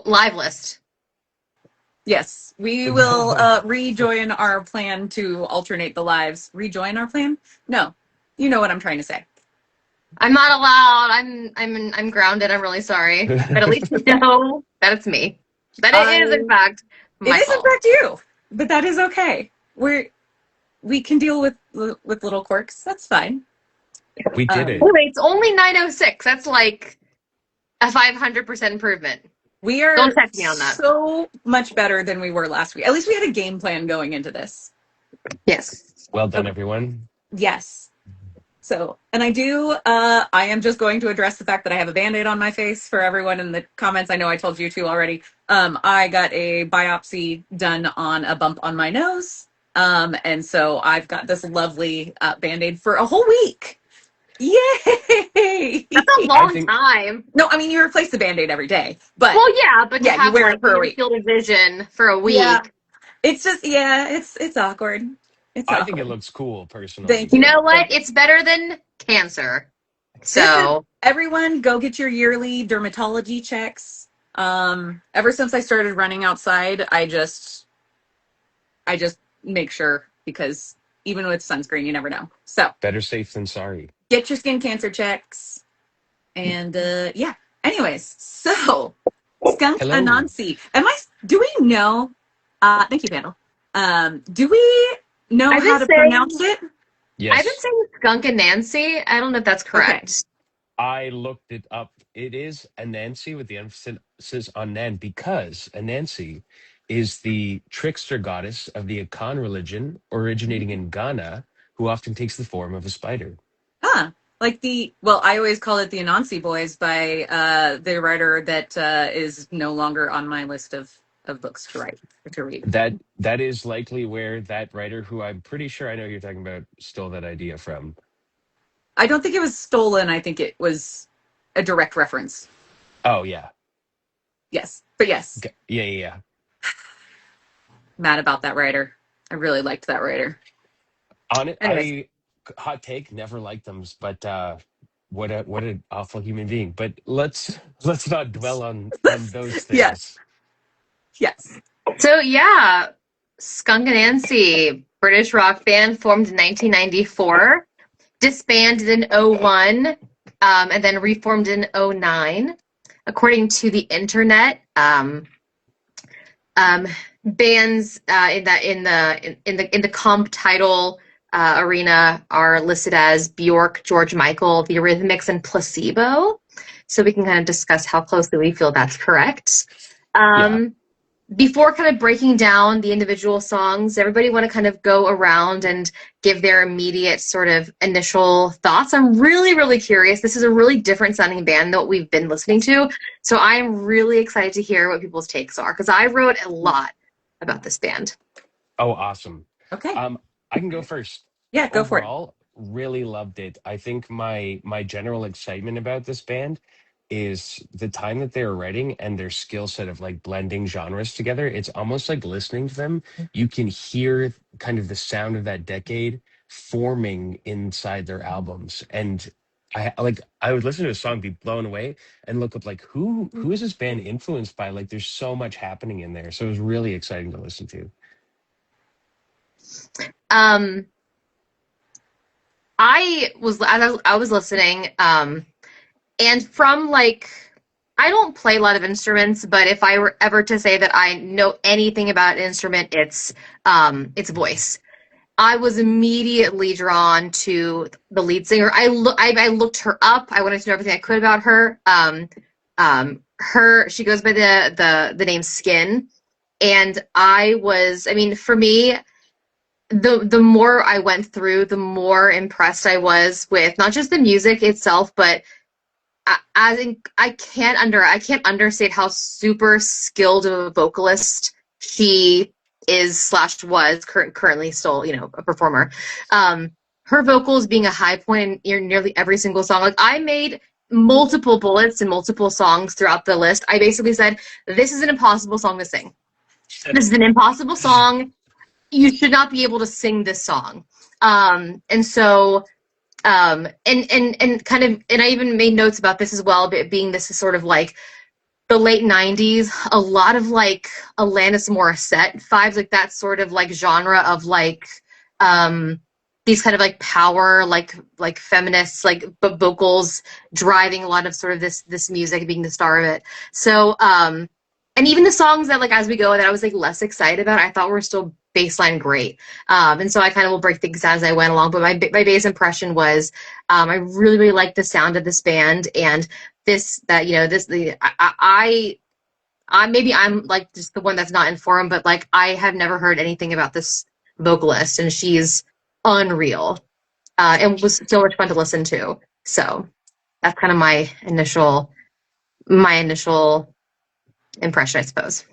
live list. Yes, we will rejoin our plan to alternate the lives. Rejoin our plan? No, you know what I'm trying to say. I'm not allowed. I'm grounded. I'm really sorry, but at least you know that it's me. That it is in fact my It is in fault. fact you, but that is okay. We can deal with little quirks. That's fine. We did it. Anyway, it's only 9:06. That's like a 500% improvement. We are Don't check me on that. so much better than we were last week. At least we had a game plan going into this. Yes. Well done, everyone. Yes. So, and I am just going to address the fact that I have a Band-Aid on my face for everyone in the comments. I know I told you two already. I got a biopsy done on a bump on my nose. And so I've got this lovely Band-Aid for a whole week. Yay! That's a long time. No, I mean, you replace the Band-Aid every day. But well, yeah, but yeah, to have you wear it for a week. Field of vision for a week. Yeah. It's just, it's awkward. I think it looks cool, personally. Thank you. You know what? It's better than cancer. So everyone go get your yearly dermatology checks. Ever since I started running outside, I just make sure, because even with sunscreen, you never know. So better safe than sorry. Get your skin cancer checks. And yeah. Anyways, so Skunk Anansie. Do we know thank you, panel. Do we know how to pronounce it? Yes. I've been saying Skunk Anansie. I don't know if that's correct. Okay. I looked it up. It is Anansie with the emphasis on Nan, because Anansie is the trickster goddess of the Akan religion, originating in Ghana, who often takes the form of a spider. Ah, like I always call it the Anansie Boys by the writer that is no longer on my list of books to read. That is likely where that writer, who I'm pretty sure I know you're talking about, stole that idea from. I don't think it was stolen. I think it was a direct reference. Oh, yeah. Yes. But yes. Okay. Yeah. Mad about that writer. I really liked that writer. On it, hot take, never liked them, but what an awful human being. But let's not dwell on those things. Yes. So yeah, Skunk Anansie, British rock band formed in 1994, disbanded in 2001, and then reformed in 2009. According to the internet, bands in the comp title arena are listed as Bjork, George Michael, The Eurythmics, and Placebo. So we can kind of discuss how closely we feel that's correct. Before kind of breaking down the individual songs, everybody want to kind of go around and give their immediate sort of initial thoughts. I'm really, really curious. This is a really different sounding band than what we've been listening to. So I'm really excited to hear what people's takes are, because I wrote a lot about this band. Oh, awesome. Okay. I can go first. Yeah, go for it. Overall, really loved it. I think my general excitement about this band is the time that they were writing and their skill set of like blending genres together. It's almost like listening to them, you can hear kind of the sound of that decade forming inside their albums. And I would listen to a song, be blown away, and look up like who is this band influenced by? Like there's so much happening in there. So it was really exciting to listen to. I was listening, and from like, I don't play a lot of instruments, but if I were ever to say that I know anything about an instrument, it's voice. I was immediately drawn to the lead singer. I looked her up. I wanted to know everything I could about her. She goes by the name Skin, and for me, the more I went through, the more impressed I was with not just the music itself, but I can't understate how super skilled of a vocalist she is / was currently still, a performer. Her vocals being a high point in nearly every single song. Like, I made multiple bullets and multiple songs throughout the list. I basically said, this is an impossible song to sing. This is an impossible song. You should not be able to sing this song. And I even made notes about this as well, being this is sort of like the late 90s, a lot of like Alanis Morissette vibes, like that sort of like genre of like um these kind of like power, like feminists, like but vocals driving a lot of sort of this music, being the star of it. So and even the songs that like as we go that I was like less excited about, I thought were still baseline great. And so I kind of will break things down as I went along. But my base impression was I really liked the sound of this band, and this that you know this the I maybe I'm like just the one that's not informed, but like I have never heard anything about this vocalist, and she's unreal, and was so much fun to listen to. So that's kind of my initial impression, I suppose.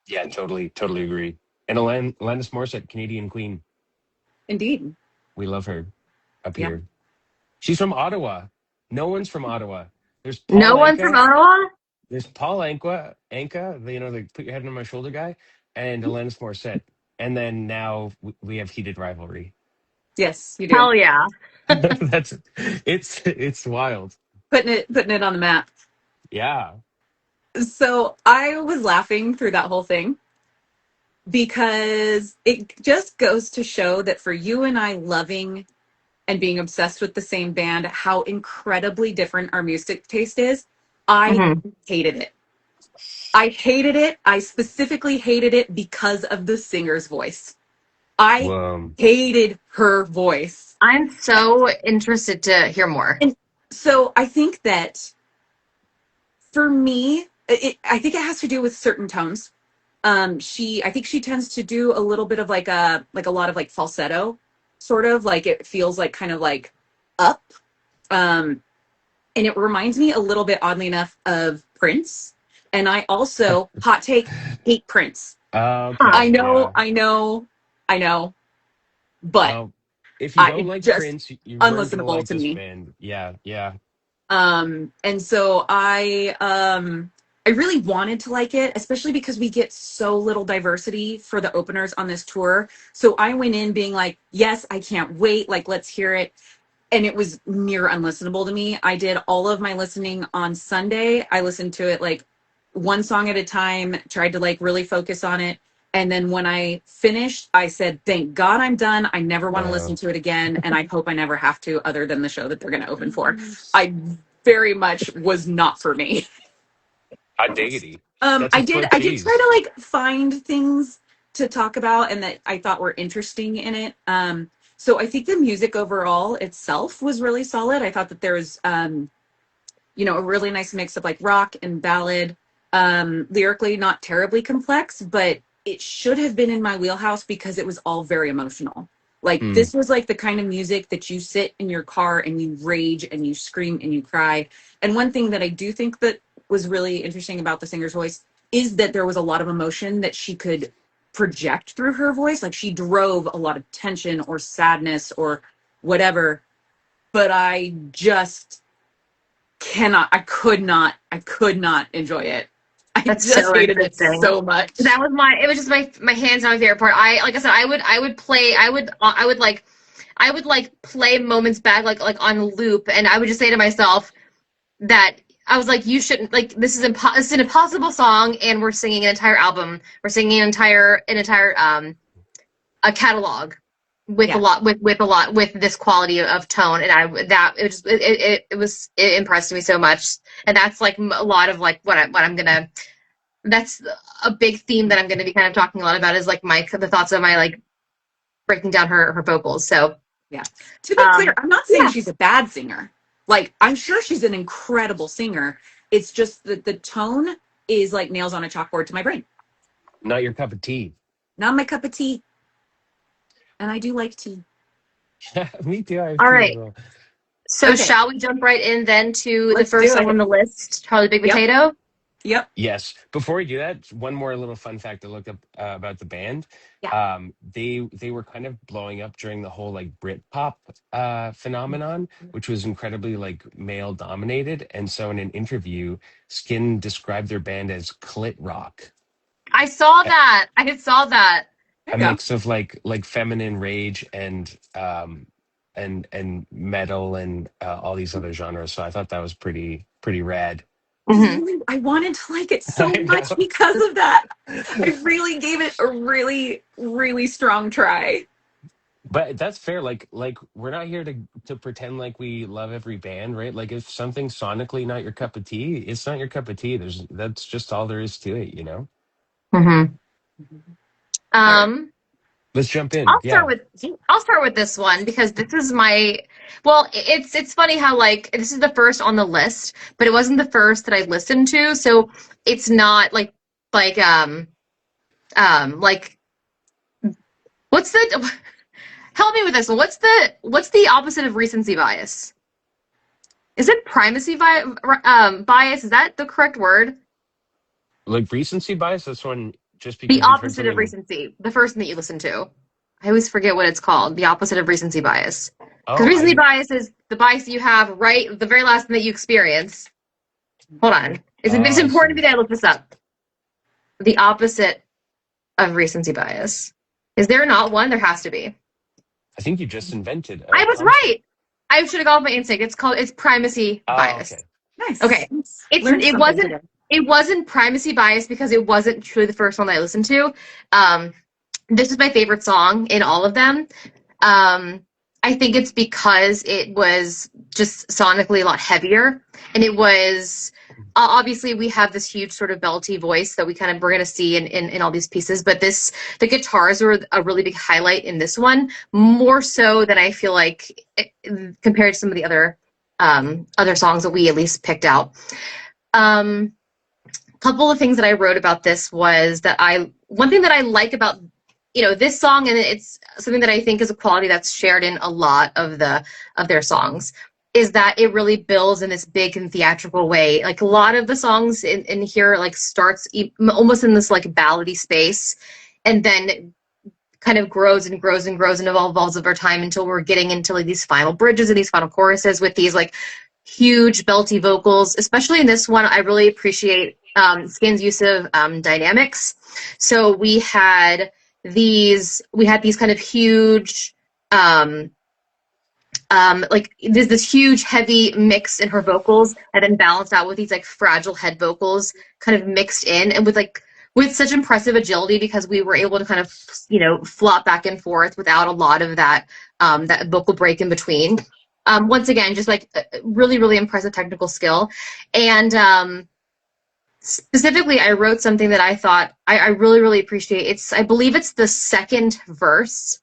Yeah, totally agree. And Alanis Morissette, Canadian Queen, Indeed. we love her up Yeah. here. She's from Ottawa. No one's from Ottawa. There's No Paul one from Anka. Ottawa. There's Paul Anka, the put your head on my shoulder guy, and Alanis Morissette. And then now we have heated rivalry. Yes, you do. Hell yeah. That's it's wild. Putting it on the map. Yeah. So I was laughing through that whole thing because it just goes to show that for you and I loving and being obsessed with the same band, how incredibly different our music taste is. I Hmm. hated it. I hated it. I specifically hated it because of the singer's voice. I Well, hated her voice. I'm so interested to hear more. And so I think that for me, I think it has to do with certain tones. I think she tends to do a little bit of like a lot of like falsetto, sort of like it feels like kind of like up. Um, and it reminds me a little bit, oddly enough, of Prince. And I also, hot take, hate Prince. Huh. I okay, know, yeah. I know, I know, but Well, if you don't I like just Prince, you weren't gonna unlistenable like to this me. band. Yeah, yeah. And so I really wanted to like it, especially because we get so little diversity for the openers on this tour. So I went in being like, yes, I can't wait. Like, let's hear it. And it was near unlistenable to me. I did all of my listening on Sunday. I listened to it like one song at a time, tried to like really focus on it. And then when I finished, I said, thank God I'm done. I never want to listen No. to it again. And I hope I never have to, other than the show that they're going to open for. I very much was not for me. Hot diggity. That's I a did foot I did try cheese. to like find things to talk about and that I thought were interesting in it. So I think the music overall itself was really solid. I thought that there was a really nice mix of like rock and ballad. Lyrically not terribly complex, but it should have been in my wheelhouse because it was all very emotional. Like Hmm. this was like the kind of music that you sit in your car and you rage and you scream and you cry. And one thing that I do think that was really interesting about the singer's voice is that there was a lot of emotion that she could project through her voice. Like she drove a lot of tension or sadness or whatever. But I just I could not enjoy it. I That's just so hated it interesting. so much. It was just my hands down my favorite part. Like I said, I would like play moments back like on loop, and I would just say to myself that I was like, you shouldn't like this is an impossible song, and we're singing an entire album. We're singing an entire a catalog with a Yeah. lot with this quality of tone, and I that it just it impressed me so much, and that's like a lot of like what I'm gonna that's a big theme that I'm going to be kind of talking a lot about is like the thoughts of my like breaking down her vocals. So Yeah. To be clear, um I'm not saying yeah, she's a bad singer. Like, I'm sure she's an incredible singer. It's just that the tone is like nails on a chalkboard to my brain. Not your cup of tea. Not my cup of tea. And I do like tea. Me too. I have all tea as right. well. So Okay, shall we jump right in then to the let's first do song on it. the list, Charlie Big Yep. Potato? Yep. Yes. Before we do that, one more little fun fact I looked up about the band. Yeah. They were kind of blowing up during the whole like Britpop phenomenon, which was incredibly like male dominated. And so in an interview, Skin described their band as clit rock, I saw a, that. I saw that. There a you go. mix of like feminine rage and metal and all these other genres. So I thought that was pretty rad. Mhm. I wanted to like it so I much know. because of that. I really gave it a really, really strong try. But that's fair. Like we're not here to pretend like we love every band, right? Like if something's sonically not your cup of tea, it's not your cup of tea. That's just all there is to it, you know? Mhm. All right. Um, Let's jump in. I'll start Yeah. with I'll start with this one because this is my well, it's funny how like this is the first on the list, but it wasn't the first that I listened to, so it's not like like what's the help me with this one. What's the opposite of recency bias? Is it bias? Is that the correct word? Like recency bias, that's when just The because you've heard opposite of something. recency, the first thing that you listen to. I always forget what it's called. The opposite of recency bias. Because Oh, recency I bias is the bias you have right the very last thing that you experience. Hold on. It's I important to see. me that I look this up. The opposite of recency bias. Is there not one? There has to be. I think you just invented I a was concept. right. I should have gone with my instinct. It's primacy Oh, bias. okay. Nice. Okay. It's Learned it something wasn't today. it wasn't primacy bias because it wasn't truly the first one that I listened to. Um, this is my favorite song in all of them. Um, I think it's because it was just sonically a lot heavier, and it was obviously we have this huge sort of belty voice that we're going to see in all these pieces, but the guitars were a really big highlight in this one, more so than I feel like compared to some of the other songs that we at least picked out. Um, couple of things that I wrote about this was that I one thing that I like about this song, and it's something that I think is a quality that's shared in a lot of their songs, is that it really builds in this big and theatrical way. Like a lot of the songs in here like starts almost in this like ballady space, and then kind of grows and grows and grows and evolves over time until we're getting into like these final bridges and these final choruses with these like huge belty vocals. Especially in this one, I really appreciate Skin's use of dynamics. So we had these kind of huge like there's this huge heavy mix in her vocals and then balanced out with these like fragile head vocals kind of mixed in and with such impressive agility because we were able to kind of flop back and forth without a lot of that vocal break in between. Once again, just like really really impressive technical skill. And specifically I wrote something that I thought I really really appreciate. I believe it's the second verse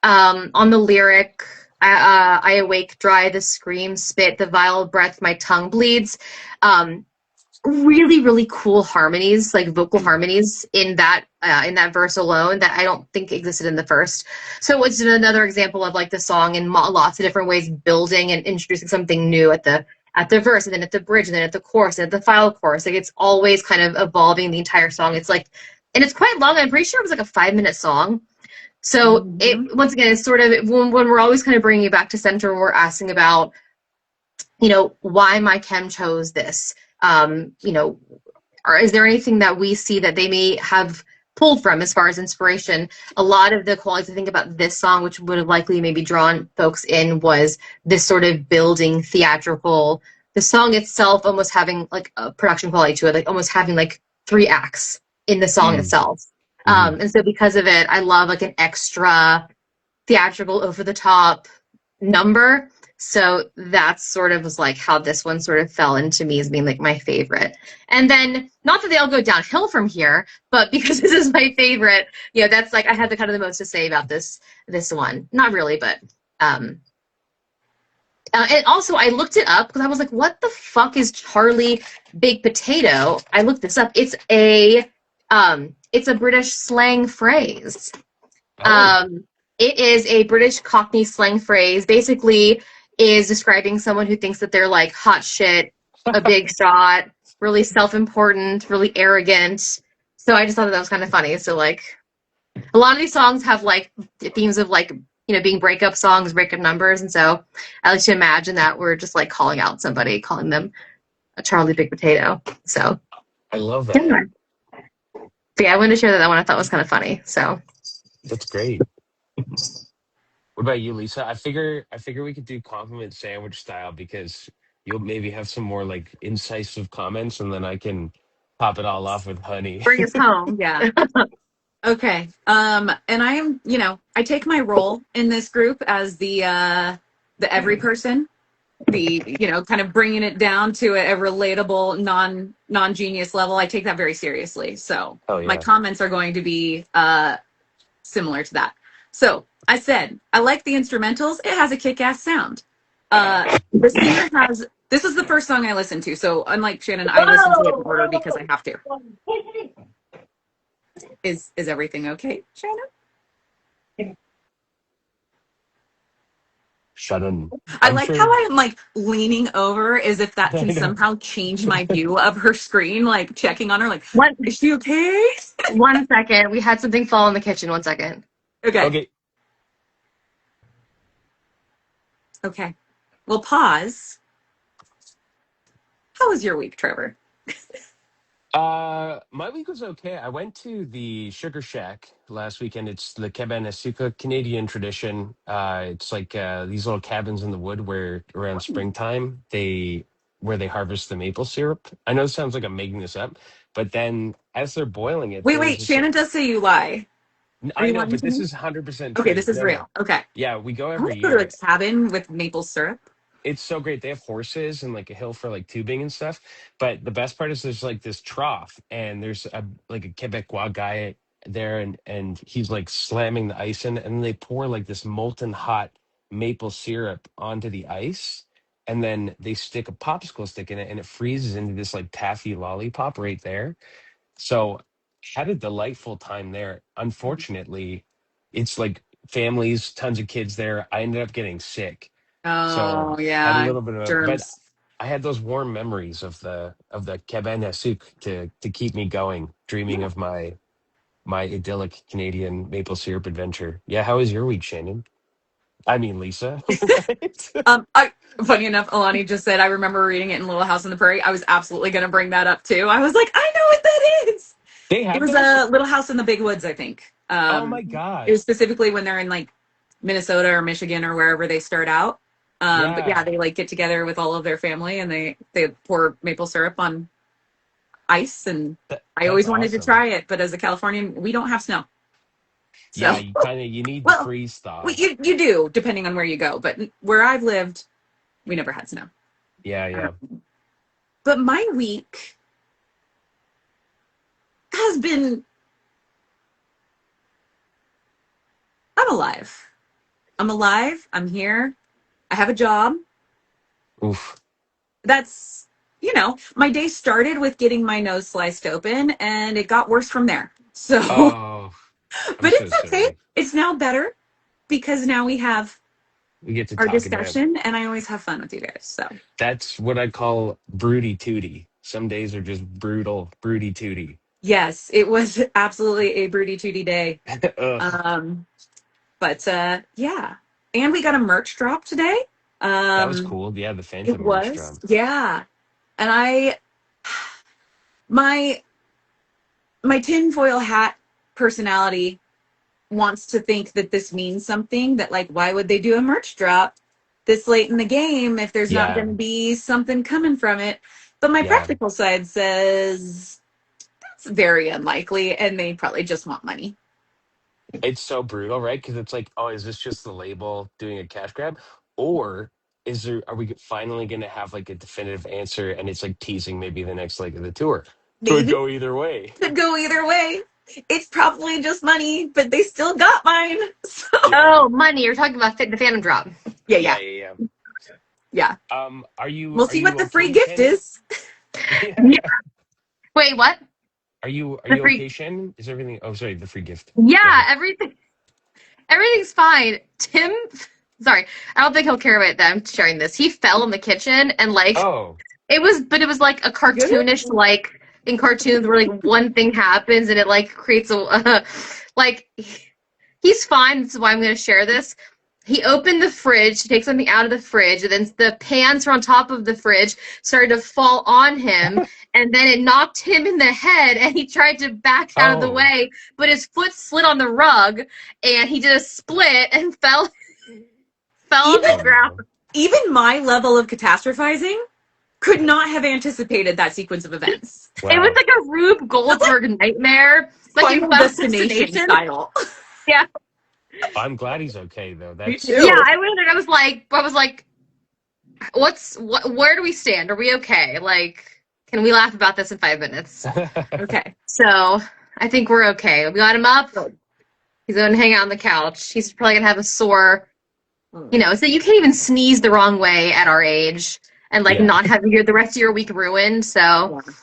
on the lyric, I awake dry, the scream spit, the vile breath, my tongue bleeds. Um, really, really cool harmonies, like vocal harmonies in that verse alone that I don't think existed in the first. So it's another example of like the song in lots of different ways building and introducing something new at the verse and then at the bridge and then at the chorus and at the final chorus. Like it's always kind of evolving the entire song. It's like, and it's quite long. I'm pretty sure it was like a 5 minute song. So it Mhm. once again, it's sort of when we're always kind of bringing it back to center, we're asking about, why my chem chose this. Or is there anything that we see that they may have pulled from as far as inspiration? A lot of the qualities I think about this song, which would have likely maybe drawn folks in, was this sort of building theatrical. The song itself almost having like a production quality to it, like almost having like 3 acts in the song Mm, itself. hmm. And so because of it, I love like an extra theatrical, over the top number. So that sort of was like how this one sort of fell into me as being like my favorite. And then not that they all go downhill from here, but because this is my favorite, that's like I had the kind of the most to say about this one. Not really, but um and also I looked it up because I was like, what the fuck is Charlie Big Potato? I looked this up. It's a British slang phrase. Oh, Um, it is a British Cockney slang phrase. Basically, is describing someone who thinks that they're like hot shit, a big shot, really self-important, really arrogant. So I just thought that was kind of funny. So like, a lot of these songs have like themes of like being breakup songs, breakup numbers, and so I like to imagine that we're just like calling out somebody, calling them a Charlie Big Potato. So I love that. yeah, but yeah, I wanted to share that one. I thought was kind of funny. So. That's great. What about you, Lisa? I figure we could do compliment sandwich style because you'll maybe have some more like incisive comments, and then I can pop it all off with honey. Bring us home. Yeah. Okay. And I am, I take my role in this group as the every person, kind of bringing it down to a relatable, non-genius level. I take that very seriously. So Oh my yeah. comments are going to be similar to that. So I said, I like the instrumentals. It has a kick-ass sound. The singer has, this is the first song I listened to. So unlike Shannon, I listen to it in order because I have to. Is everything okay, Shannon? Shannon. I I'm like sure. how I am like leaning over as if that I can know. somehow change my view of her screen, like checking on her, like, One is she okay? 1 second. We had something fall in the kitchen. 1 second. Okay. Okay. Okay. Well, pause. How was your week, Trevor? My week was okay. I went to the Sugar Shack last weekend. It's the cabane à sucre Canadian tradition. It's like these little cabins in the wood where around springtime where they harvest the maple syrup. I know it sounds like I'm making this up, but then as they're boiling it, Wait. there's this. Shannon does say you lie. Are I you know, lying but to this me? is 100% Okay, true. this is No, no. real. Okay. Yeah, we go I want every to go to a year. cabin with maple syrup. It's so great. They have horses and like a hill for like tubing and stuff. But the best part is there's like this trough and there's a Quebecois guy there and he's like slamming the ice in and then they pour like this molten hot maple syrup onto the ice and then they stick a popsicle stick in it and it freezes into this like taffy lollipop right there. So had a delightful time there. Unfortunately, it's like families, tons of kids there. I ended up getting sick. So Oh, had a yeah. little bit of but Germs. I had those warm memories of the cabane à sucre to keep me going, dreaming of my idyllic Canadian maple syrup adventure. Yeah, how was your week, Shannon? I mean Lisa. What? Funny enough, Alani just said, I remember reading it in Little House on the Prairie. I was absolutely going to bring that up too. I was like, I know what that is. They It have was those? a Little House in the Big Woods, I think. Oh my It was God. specifically when they're in like Minnesota or Michigan or wherever they start out. But yeah, Yeah. they like get together with all of their family and they pour maple syrup on ice. And I That's always wanted to awesome. try it, but as a Californian, we don't have snow. So, Yeah, you need the well, freeze thaw. you do depending on where you go. But where I've lived, we never had snow. Yeah, Uh, yeah. but my week has been, I'm alive. I'm alive. I'm here. I have a job. Oof. That's, my day started with getting my nose sliced open and it got worse from there. So, Oh, I'm but so it's okay. sorry. It's now better because now we have We get to our talk about discussion and I always have fun with you guys. So, that's what I call broody tooty. Some days are just brutal, broody tooty. yes, it was absolutely a broody tooty day. Ugh, Um, but yeah. And we got a merch drop today. that was Um, cool. Yeah, the it Phantom merch was, drum. yeah. And my tinfoil hat personality wants to think that this means something, that like why would they do a merch drop this late in the game if there's not going Yeah, to be something coming from it? But my yeah. practical side says that's very unlikely and they probably just want money. It's so brutal, right? Because it's like, oh, is this just the label doing a cash grab, or are we finally going to have like a definitive answer? And it's like teasing maybe the next leg of the tour. Could Maybe go either way. could go either way. It's probably just money, but they still got mine. So Yeah, Oh, money. You're talking about the Phantom drop. yeah, yeah, yeah, yeah, yeah. yeah. We'll Are see you what the free okay, gift Shannon? is. Yeah. Wait, what? Are The you free. okay, Shannon? Is everything? Oh, sorry, the free gift. Go Yeah, ahead. everything's fine. Tim, sorry, I don't think he'll care about them sharing this. He fell in the kitchen and like Oh, but it was like a Good. cartoonish like in cartoons where like one thing happens and it like creates like he's fine. This is why I'm going to share this. He opened the fridge to take something out of the fridge, and then the pans from on top of the fridge started to fall on him, and then it knocked him in the head, and he tried to back out of the oh, way, but his foot slid on the rug, and he did a split and fell on Even the oh ground. no. even my level of catastrophizing could not have anticipated that sequence of events. It was Wow. like a Rube Goldberg nightmare, like in Final Final Destination Destination. style. Yeah, I'm glad he's okay though. Me That's yeah. too. I was like, where do we stand? Are we okay? Like, can we laugh about this in 5 minutes? Okay. So I think we're okay. We got him up. He's going to hang out on the couch. He's probably gonna have a sore, so you can't even sneeze the wrong way at our age and like yeah. not have the rest of your week ruined. So Yeah.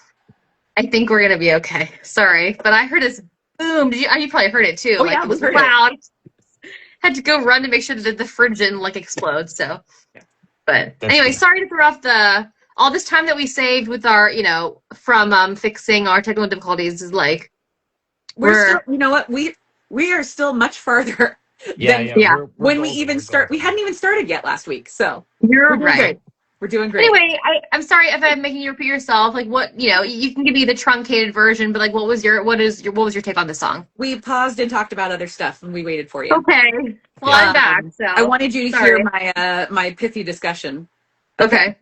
I think we're gonna be okay. Sorry, but I heard this boom. Did you? You probably heard it too. Oh Like yeah, it we was heard it. loud. Had to go run to make sure that the fridge didn't like explode. So, Yeah. but That's anyway, good. sorry to throw off all this time that we saved with our from fixing our technical difficulties is like We're still, you know what? We are still much farther Yeah, than yeah. yeah. We're when we golden. even We're start. We golden. hadn't even started yet last week, so we're You're doing right. great. We're doing great. Anyway, I'm sorry if I'm making you repeat yourself. Like what you can give me the truncated version, but like what was your take on this song? We paused and talked about other stuff, and we waited for you. Okay. Well, Yeah. I'm back. So I wanted you to sorry. hear my pithy discussion. Okay.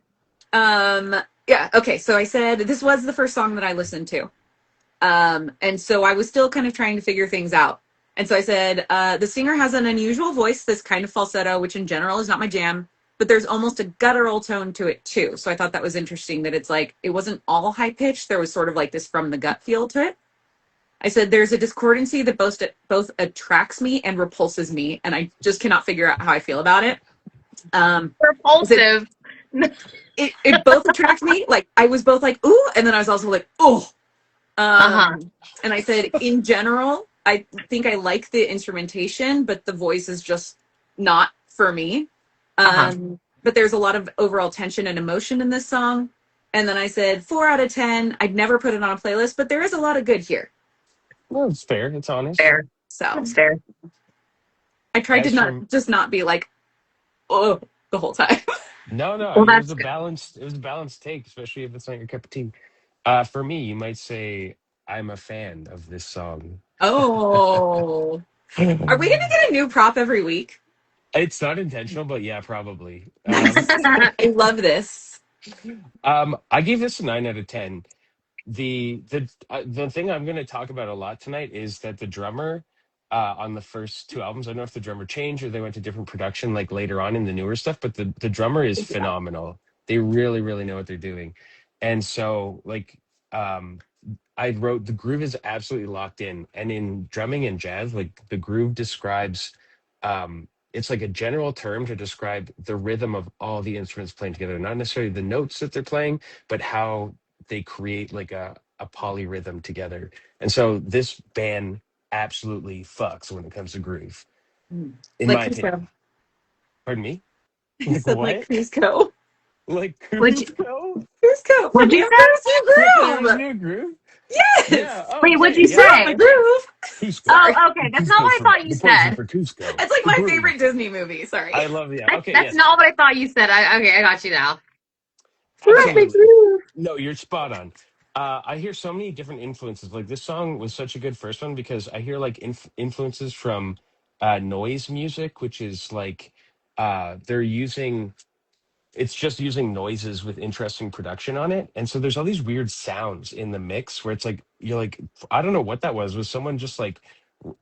Yeah. Okay. So I said this was the first song that I listened to, and so I was still kind of trying to figure things out. And so I said the singer has an unusual voice that's kind of falsetto, which in general is not my jam. But there's almost a guttural tone to it too. So I thought that was interesting that it's like it wasn't all high pitched. There was sort of like this from the gut feel to it. I said there's a discordancy that both attracts me and repulses me, and I just cannot figure out how I feel about it. Repulsive. It both attracts me. Like I was both like ooh, and then I was also like oh. Uh-huh. And I said in general, I think I like the instrumentation, but the voice is just not for me. Uh-huh. But there's a lot of overall tension and emotion in this song. And then I said 4 out of 10. I'd never put it on a playlist, but there is a lot of good here. Well, it's fair. It's honest. Fair. So That's fair. I tried to As from not be like, oh, the whole time. no, no, Well, it was that's a good. balanced. It was a balanced take, especially if it's not your cup of tea. For me, you might say I'm a fan of this song. Oh, are we going to get a new prop every week? It's not intentional, but yeah, probably. Nice. I love this. I gave this a 9 out of 10. The thing I'm going to talk about a lot tonight is that the drummer on the first two albums, I don't know if the drummer changed or they went to different production like later on in the newer stuff, but the drummer is Yeah. phenomenal. They really, really know what they're doing. And so like I wrote the groove is absolutely locked in. And in drumming and jazz, like the groove describes it's like a general term to describe the rhythm of all the instruments playing together, not necessarily the notes that they're playing, but how they create like a polyrhythm together. And so this band absolutely fucks when it comes to groove, in Like my Cusco. opinion. Pardon me? He Like said like what? Cusco. Like Would you Cusco? Cusco from would you Emperor's say? New Emperor's Groove. New Groove? Yeah. Yes. Oh, Wait, what'd okay. you You're Yeah. on the say? groove. Cusco. Sorry. Oh, okay. That's not what I thought you The poison said. for Cusco. It's like The my groove. favorite Disney movie. Sorry. I love yeah. Okay, That's yes. not what I thought you said. Okay, I got you now. Absolutely. No, you're spot on. I hear so many different influences. Like this song was such a good first one because I hear like influences from noise music, which is like they're using it's just using noises with interesting production on it. And so there's all these weird sounds in the mix where it's like you're like I don't know what that was. Was someone just like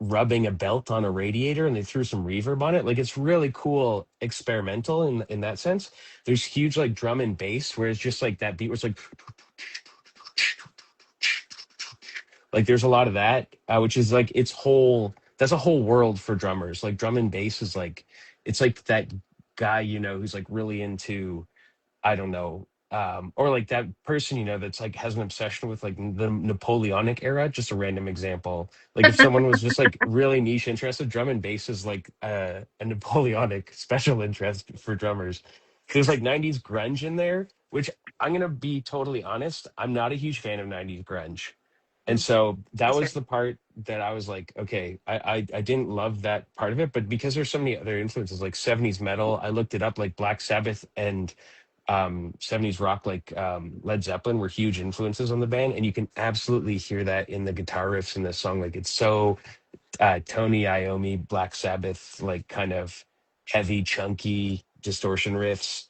rubbing a belt on a radiator and they threw some reverb on it? Like it's really cool experimental in that sense. There's huge like drum and bass where it's just like that beat was like there's a lot of that which is like its whole that's a whole world for drummers. Like drum and bass is like it's like that guy who's like really into I don't know, or like that person that's like has an obsession with like the Napoleonic era. Just a random example. Like if someone was just like really niche interested, drum and bass is like a Napoleonic special interest for drummers. There's like '90s grunge in there, which I'm gonna be totally honest. I'm not a huge fan of '90s grunge. And so that That's fair. was the part that I was like, okay, I didn't love that part of it, but because there's so many other influences like '70s metal, I looked it up like Black Sabbath and 70s rock like Led Zeppelin were huge influences on the band, and you can absolutely hear that in the guitar riffs in this song. Like it's so Tony Iommi, Black Sabbath, like kind of heavy, chunky distortion riffs.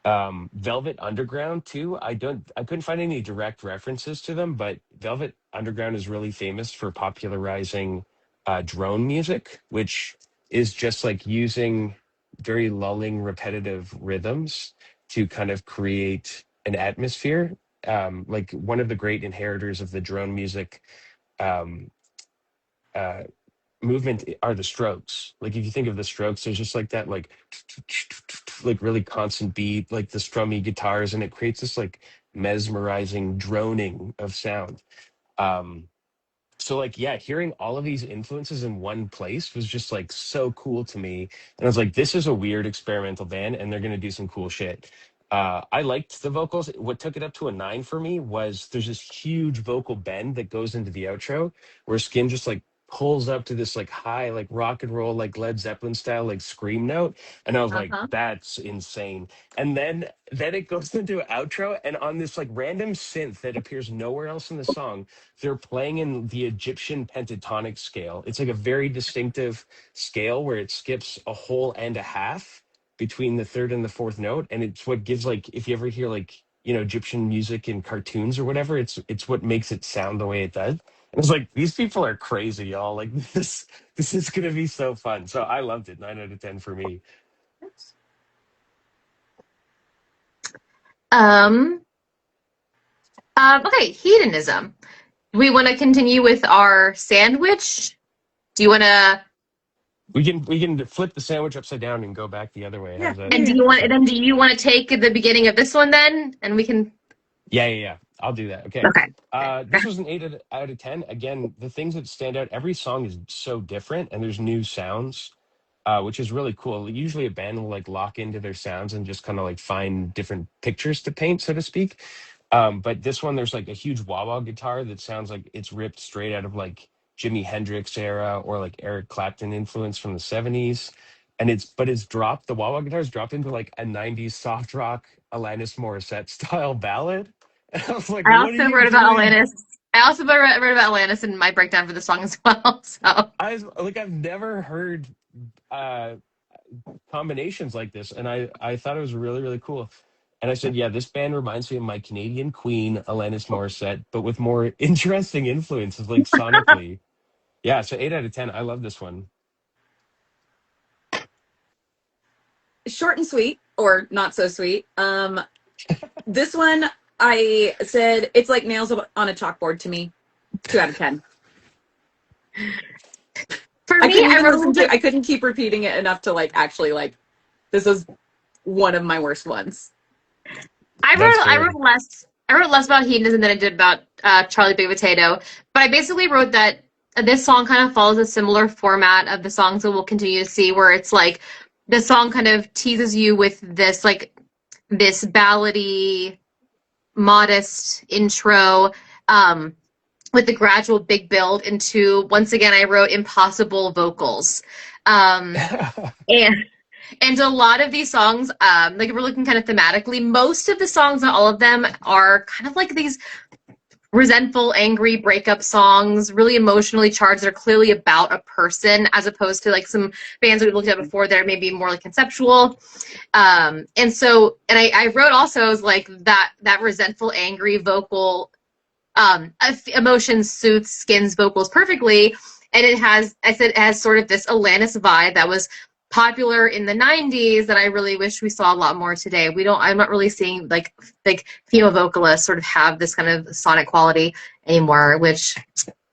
Velvet Underground too. I couldn't find any direct references to them, but Velvet Underground is really famous for popularizing drone music, which is just like using very lulling, repetitive rhythms to kind of create an atmosphere. Like one of the great inheritors of the drone music um, uh, movement are the Strokes. Like if you think of the Strokes, there's just like that like really constant beat, like the strummy guitars, and it creates this like mesmerizing droning of sound. Um, so like yeah, hearing all of these influences in one place was just like so cool to me. And I was like, this is a weird experimental band and they're gonna do some cool shit. I liked the vocals. What took it up to a 9 for me was there's this huge vocal bend that goes into the outro where Skin just like pulls up to this like high like rock and roll like Led Zeppelin style like scream note, and I was like, Uh-huh. that's insane. And then it goes into an outro, and on this like random synth that appears nowhere else in the song, they're playing in the Egyptian pentatonic scale. It's like a very distinctive scale where it skips a whole and a half between the third and the fourth note. And it's what gives like if you ever hear like, you know, Egyptian music in cartoons or whatever, it's what makes it sound the way it does. And it's like these people are crazy, y'all. Like this is gonna be so fun. So I loved it. 9 out of 10 for me. Um, okay, hedonism. Do we want to continue with our sandwich? Do you want to? We can flip the sandwich upside down and go back the other way. Yeah. How's that? And do you want? Then do you want to take the beginning of this one then, and we can? Yeah. I'll do that. Okay. Okay. This was an 8 out of 10. Again, the things that stand out, every song is so different and there's new sounds, which is really cool. Usually a band will like lock into their sounds and just kind of like find different pictures to paint, so to speak. But this one, there's like a huge wah-wah guitar that sounds like it's ripped straight out of like Jimi Hendrix era or like Eric Clapton influence from the 70s. And it's dropped, the wah-wah guitar is dropped into like a 90s soft rock Alanis Morissette style ballad. And I was like, I what are also you wrote about doing? Alanis. I also wrote about Alanis in my breakdown for the song as well. So I've never heard uh combinations like this, and I thought it was really really cool. And I said, yeah, this band reminds me of my Canadian queen Alanis Morissette, but with more interesting influences, like sonically. Yeah, so 8 out of 10. I love this one. Short and sweet, or not so sweet. This one I said it's like nails on a chalkboard to me. 2 out of 10. for I me, couldn't I even wrote a listen little to. bit. I couldn't keep repeating it enough to like actually like. This was one of my worst ones. That's I fair. wrote less. I wrote less about hedonism than I did about Charlie Big Potato. But I basically wrote that this song kind of follows a similar format of the songs that we'll continue to see, where it's like the song kind of teases you with this like this ballady, modest intro. With the gradual big build into, once again, I wrote impossible vocals. Um, and and a lot of these songs, like if we're looking kind of thematically, most of the songs, not all of them, are kind of like these resentful, angry breakup songs, really emotionally charged. They're clearly about a person, as opposed to like some bands that we've looked at before that are maybe more like conceptual. And I wrote also as like that resentful, angry vocal emotion suits Skin's vocals perfectly. And I said it has sort of this Alanis vibe that was popular in the 90s that I really wish we saw a lot more today. I'm not really seeing like female vocalists sort of have this kind of sonic quality anymore, which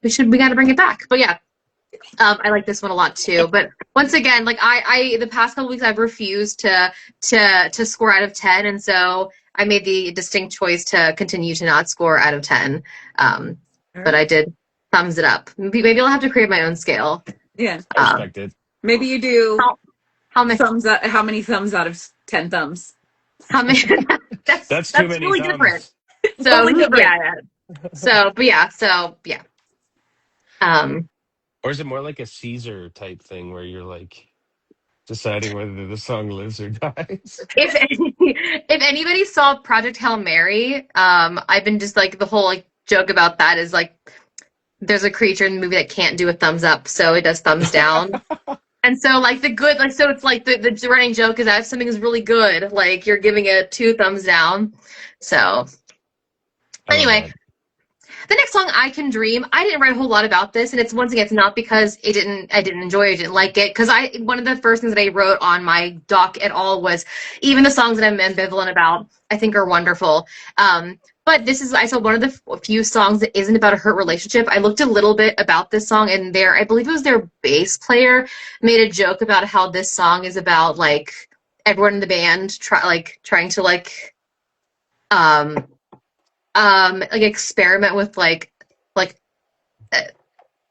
we got to bring it back. But yeah, I like this one a lot too. But once again, like I the past couple weeks I've refused to score out of 10, and so I made the distinct choice to continue to not score out of 10. But I did thumbs it up. Maybe I'll have to create my own scale. Yeah. I respect it. Maybe you do How many? thumbs up. How many thumbs out of 10 thumbs? How many? That's too that's many really different. thumbs. So Totally different. yeah. So yeah. Um, Or is it more like a Caesar type thing where you're like deciding whether the song lives or dies? if anybody saw Project Hail Mary, I've been just like the whole like joke about that is like there's a creature in the movie that can't do a thumbs up, so it does thumbs down. And so like the good, like so it's like the running joke is that if something is really good, like you're giving it two thumbs down. So I love anyway, that. the next song, I Can Dream, I didn't write a whole lot about this, and it's once again, it's not because I didn't enjoy it, I didn't like it, because one of the first things that I wrote on my doc at all was even the songs that I'm ambivalent about, I think are wonderful. But this is, I saw one of the few songs that isn't about a hurt relationship. I looked a little bit about this song, and I believe it was their bass player made a joke about how this song is about like everyone in the band trying to um like experiment with like uh,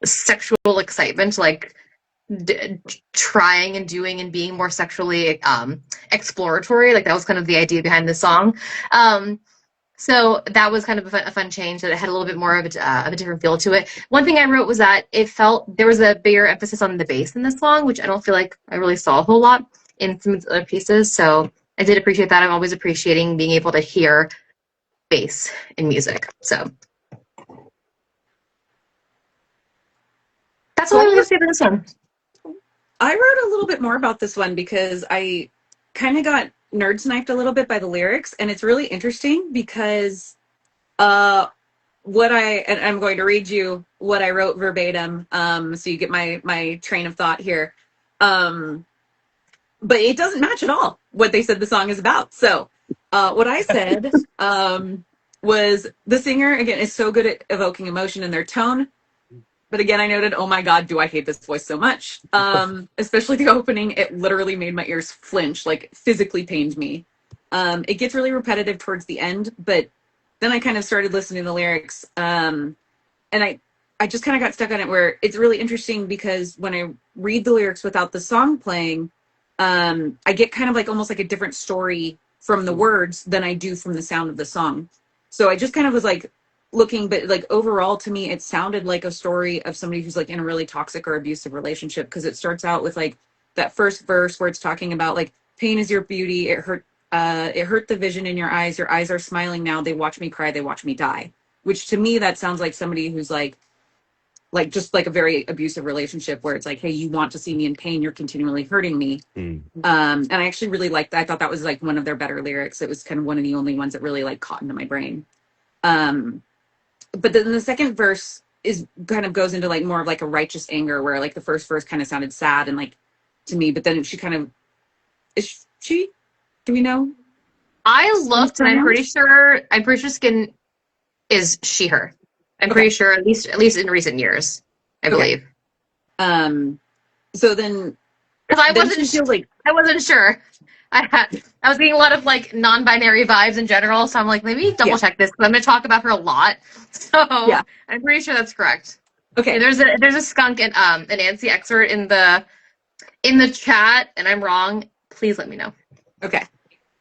sexual excitement, like trying and doing and being more sexually exploratory. Like that was kind of the idea behind the song. So that was kind of a fun change, that it had a little bit more of a different feel to it. One thing I wrote was that it felt there was a bigger emphasis on the bass in this song, which I don't feel like I really saw a whole lot in some of the other pieces. So I did appreciate that. I'm always appreciating being able to hear bass in music. So that's all So I'm going to say about this one. I wrote a little bit more about this one because I kind of got nerd sniped a little bit by the lyrics, and it's really interesting because uh and I'm going to read you what I wrote verbatim, so you get my train of thought here. Um, but it doesn't match at all what they said the song is about. So, what I said was the singer again is so good at evoking emotion in their tone. But again, I noted, oh my God, do I hate this voice so much? Especially the opening, it literally made my ears flinch, like physically pained me. It gets really repetitive towards the end, but then I kind of started listening to the lyrics, and I just kind of got stuck on it where it's really interesting because when I read the lyrics without the song playing, I get kind of like almost like a different story from the words than I do from the sound of the song. So I just kind of was like looking, but like overall to me, it sounded like a story of somebody who's like in a really toxic or abusive relationship, because it starts out with like that first verse where it's talking about like pain is your beauty. It hurt the vision in your eyes. Your eyes are smiling now. They watch me cry. They watch me die. Which to me, that sounds like somebody who's like just like a very abusive relationship where it's like, hey, you want to see me in pain, you're continually hurting me. Mm. And I actually really liked that. I thought that was like one of their better lyrics. It was kind of one of the only ones that really like caught into my brain. um but then the second verse is kind of goes into like more of like a righteous anger, where like the first verse kind of sounded sad and like to me, but then she kind of is she do we know I looked, and pronouns? I'm pretty sure Skin is she her. I'm Okay. pretty sure, at least in recent years, I Okay. believe. um so Because then she feels like I wasn't sure. I was getting a lot of like non-binary vibes in general, so I'm like, maybe double yeah, check this because I'm going to talk about her a lot. So yeah, I'm pretty sure that's correct. Yeah, okay, there's a skunk and an Nancy expert in the chat, and I'm wrong. Please let me know. okay.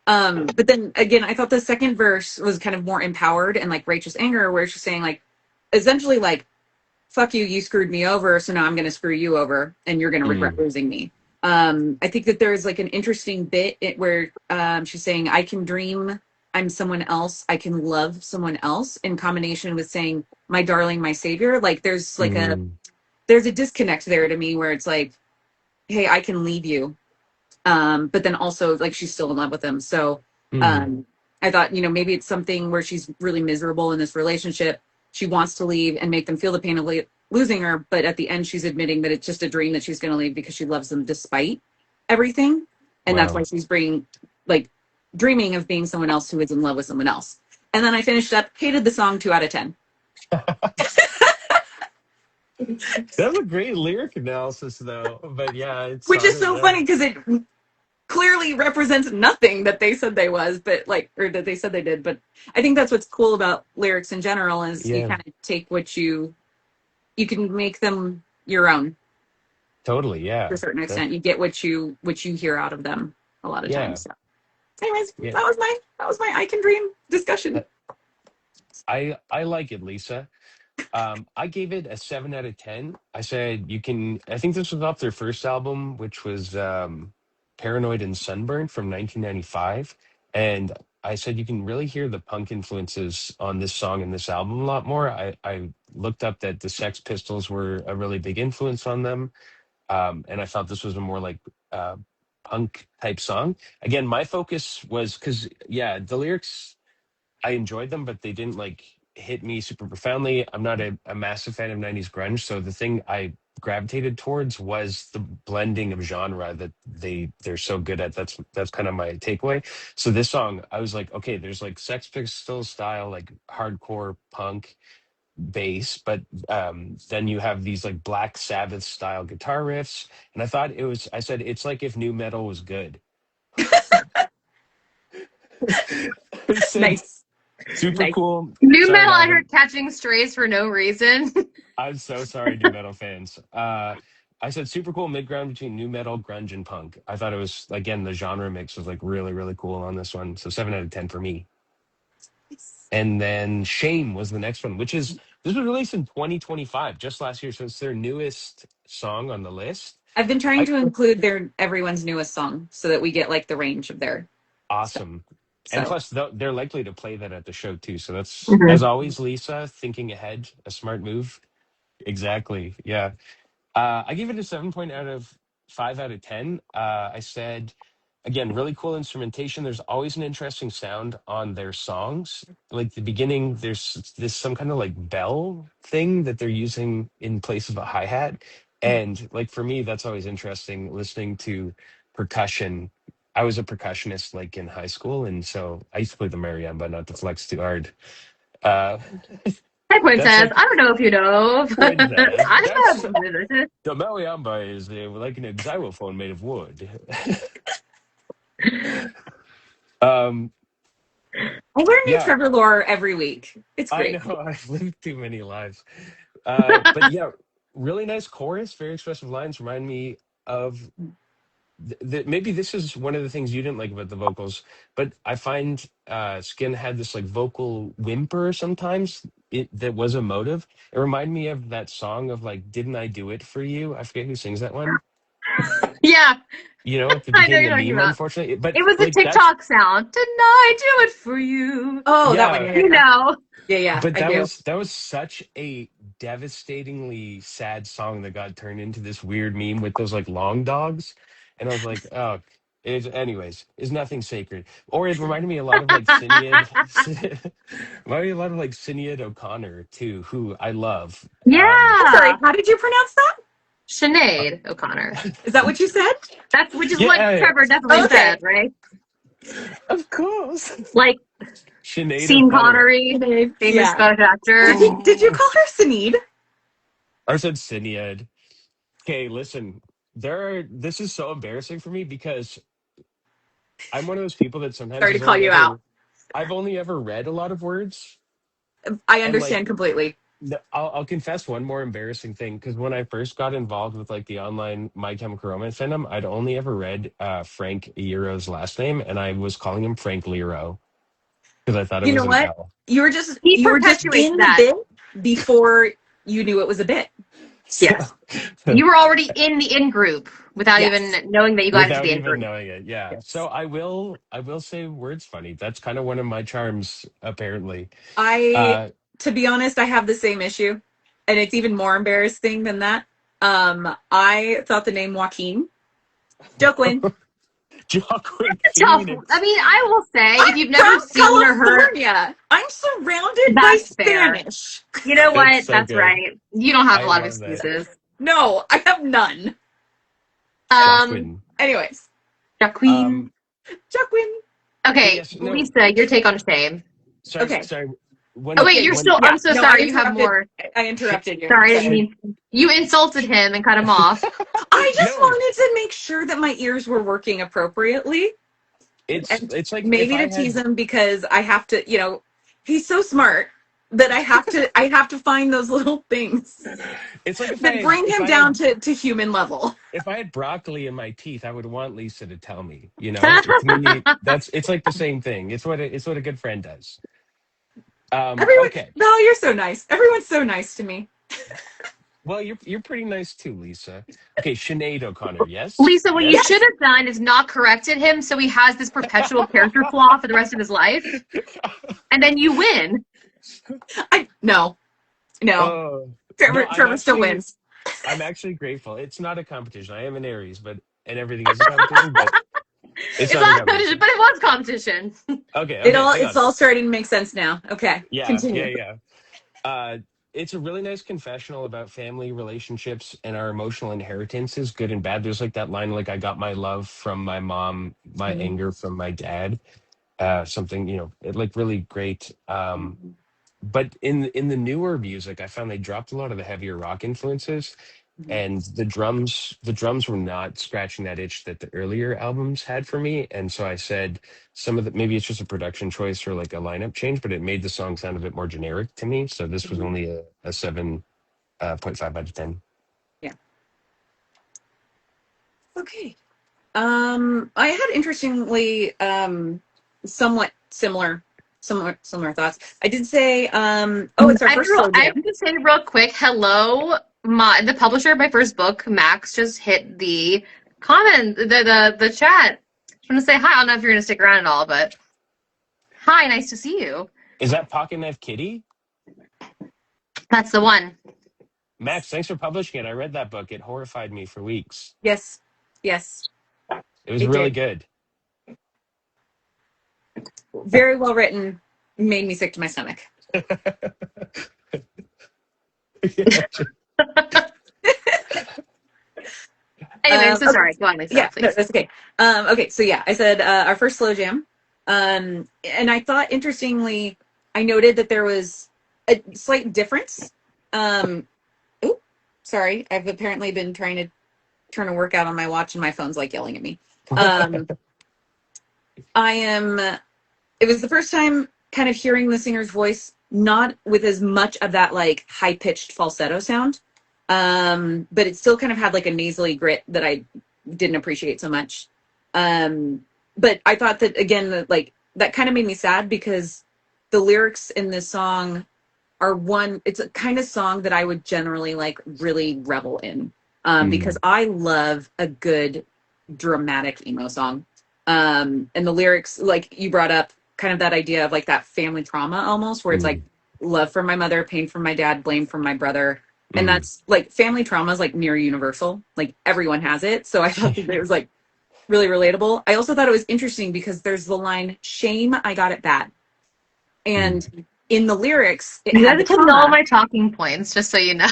But then again, I thought the second verse was kind of more empowered and like righteous anger, where she's saying like essentially like, fuck you, you screwed me over, so now I'm gonna screw you over and you're gonna regret Mm. losing me. I think that there's like an interesting bit where she's saying, I can dream I'm someone else, I can love someone else, in combination with saying, my darling, my savior. Like Mm. there's a disconnect there to me where it's like, hey, I can leave you, but then also like she's still in love with him. So Mm. um, I thought, maybe it's something where she's really miserable in this relationship. She wants to leave and make them feel the pain of losing her, but at the end, she's admitting that it's just a dream that she's going to leave because she loves them despite everything, and that's why Wow. she's bringing like dreaming of being someone else who is in love with someone else. And then I finished up, hated the song, 2 out of 10. That's a great lyric analysis, though. But yeah, it Which is sounded, so yeah. funny because it clearly represents nothing that they said they was, but like, or that they said they did. But I think that's what's cool about lyrics in general, is you Yeah, kind of take what you can make them your own totally. to Yeah. a certain That, extent. You get what you hear out of them a lot of yeah. times. So anyways, Yeah. that was my I Can Dream discussion. That, I like it, Lisa. I gave it a 7 out of 10. I said you can. I think this was off their first album, which was "Paranoid and Sunburned" from 1995, and I said you can really hear the punk influences on this song and this album a lot more. I looked up that the Sex Pistols were a really big influence on them. And I felt this was a more like punk type song. Again, my focus was because the lyrics, I enjoyed them, but they didn't like hit me super profoundly. I'm not a massive fan of 90s grunge, so the thing I gravitated towards was the blending of genre that they're so good at. That's kind of my takeaway. So this song, I was like, okay, there's like Sex Pistols style, like hardcore punk bass, but then you have these like Black Sabbath style guitar riffs, and I said it's like if new metal was good. I said Nice. super Nice. cool. New Sorry, metal, I Adam. heard Catching Strays for no reason. I'm so sorry, new metal fans. I said super cool mid-ground between new metal, grunge, and punk. I thought it was, again, the genre mix was like really, really cool on this one. So 7 out of 10 for me. And then Shame was the next one, this was released in 2025, just last year. So it's their newest song on the list. I've been trying I to include everyone's newest song so that we get like the range of their stuff. Awesome. And So plus, they're likely to play that at the show too. So that's, as Mhm. always, Lisa, thinking ahead, a smart move. Exactly. Yeah. I gave it a 7 out of 5 out of 10. I said, again, really cool instrumentation. There's always an interesting sound on their songs. Like the beginning, there's this some kind of like bell thing that they're using in place of a hi hat. And like for me, that's always interesting listening to percussion. I was a percussionist like in high school. And so I used to play the marimba, not to flex too hard. Uh, Hi, that's Princess. like I don't know if you know, but Princess. I'm That's a the Mariamba is like an xylophone made of wood. um, I learn new yeah, Trevor lore every week. It's I great. know. I've lived too many lives. But yeah, really nice chorus, very expressive lines. Remind me of maybe this is one of the things you didn't like about the vocals, but I find Skin had this like vocal whimper sometimes. That was emotive. It reminded me of that song of like, "Didn't I do it for you?" I forget who sings that one. Yeah, At the I know beginning, you're the talking meme, about. unfortunately. But It was a like that's TikTok sound. Didn't I do it for you? Oh, that one. yeah, Yeah, You yeah, know. yeah, yeah. but I do. that was such a devastatingly sad song that got turned into this weird meme with those like long dogs, and I was like, oh, anyways, is nothing sacred. Or it reminded me a lot of like Sinead, reminded me a lot of like Sinead O'Connor too, who I love. I'm sorry. Yeah, How did you pronounce that? Sinead O'Connor. Is that what you said? That's which is what Yeah, Trevor definitely Oh, okay. said, right? of course, Like Sinead Sean O'Connor. Connery, famous Yeah. Scottish actor. Did you call her Sinead? I said Sinead. Okay, listen. This is so embarrassing for me because I'm one of those people that sometimes Sorry to call you out. I've only ever read a lot of words, I and like understand completely. I'll confess one more embarrassing thing because when I first got involved with like the online My Chemical Romance fandom, I'd only ever read Frank Iro's last name, and I was calling him Frank Lero because I thought it You was know an what? L. He You were just perpetuates in the that. bit before you knew it was a bit. So, Yes. You were already in the in group without Yes. even knowing that you got into without the in even group. knowing it, yeah. So Yes. I will say words funny. That's kind of one of my charms, apparently. I, Uh, to be honest, I have the same issue, and it's even more embarrassing than that. I thought the name Joaquin. Joaquin. Joaquin Tough. I Phoenix. mean, I will say, if I'm you've never from seen or heard, California. I'm surrounded by that's fair. Spanish. You know That's what? so That's good. right. You don't have a I lot of love that. excuses. No, I have none. Um, Joaquin. Anyways, Jacqueline. Joaquin. But Okay, yes, no. Lisa, your take on shame. Okay. Sorry. Oh When wait, you're when still. Yeah. I'm so No, sorry. You have more. I interrupted you. Sorry, I didn't Sorry. mean. You insulted him and cut him off. I just no, wanted to make sure that my ears were working appropriately, and it's like if maybe I to tease had him because I have to. He's so smart that I have to find those little things it's like that bring if him I down had to human level. broccoli in my teeth, I would want Lisa to tell me. To me, it's like the same thing. It's what a good friend does. Everyone, Okay. Val, you're so nice. Everyone's so nice to me. Well, you're pretty nice too, Lisa. Okay, Sinead O'Connor. Yes, Lisa, what you yes. should have done is not corrected him, so he has this perpetual character flaw for the rest of his life, and then you win. No. Oh no, Trevor I'm still actually wins. I'm actually grateful. It's not a competition. I am an Aries, and everything is a competition, but it's It's not a not a competition, competition. but it was competition. Okay, okay, hang It's on. all starting to make sense now. Okay, Yeah, yeah, continue. yeah. Uh, it's a really nice confessional about family relationships and our emotional inheritances, good and bad. There's like that line, like I got my love from my mom, my Mhm. anger from my dad. Something, like really great. But in the newer music, I found they dropped a lot of the heavier rock influences, and the drums were not scratching that itch that the earlier albums had for me. And so I said, some of the, maybe it's just a production choice or like a lineup change, but it made the song sound a bit more generic to me. So this was Mhm. only a 7.5 out of 10. Yeah. Okay. I had interestingly somewhat similar thoughts. I did say oh, it's our first slow I have jam. to say real quick, hello, the publisher of my first book, Max, just hit the comment, the chat. I want to say hi. I don't know if you're going to stick around at all, but hi, nice to see you. Is that Pocket Knife Kitty? That's the one. Max, thanks for publishing it. I read that book. It horrified me for weeks. Yes. Yes, It was it really did. good. Very well written. Made me sick to my stomach. Yeah. Anyway, so Okay. sorry. Go on, Lisa, Yeah, no, please. that's okay. Okay, so yeah, I said our first slow jam. And I thought interestingly, I noted that there was a slight difference. Um, oh, sorry. I've apparently been trying to turn a workout on my watch and my phone's like yelling at me. Um, I am, it was the first time kind of hearing the singer's voice, not with as much of that like high pitched falsetto sound. But it still kind of had like a nasally grit that I didn't appreciate so much. But I thought that again, that like that kind of made me sad because the lyrics in this song are one, it's a kind of song that I would generally like really revel in. Because Mm, I love a good dramatic emo song. And the lyrics, like you brought up, kind of that idea of like that family trauma almost, where it's like mm, love from my mother, pain from my dad, blame from my brother. And mm. that's like family trauma is like near universal. Like everyone has it. So I thought that it was like really relatable. I also thought it was interesting because there's the line, shame, I got it bad. Mm. And in the lyrics, it You had guys the are taking all comma. my talking points, just so you know.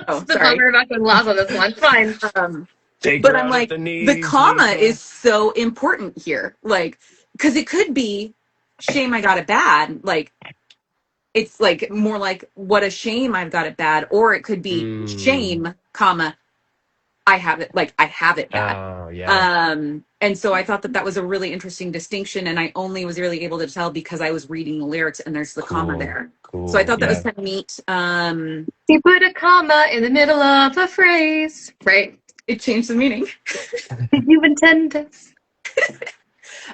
Oh, The sorry. bummer about the loss on this one. Fine. Um, Take but her I'm out at like, the the knees, comma Lisa. is so important here. Like, because it could be shame I got it bad. Like, it's like more like what a shame I've got it bad. Or it could be Mm. shame, comma, I have it, like, I have it bad. Oh, yeah. And so I thought that that was a really interesting distinction. And I only was really able to tell because I was reading the lyrics and there's the comma Cool. there. So I Cool. thought that was Yeah. kind of neat. You put a comma in the middle of a phrase, right? It changed the meaning. Did you intend this?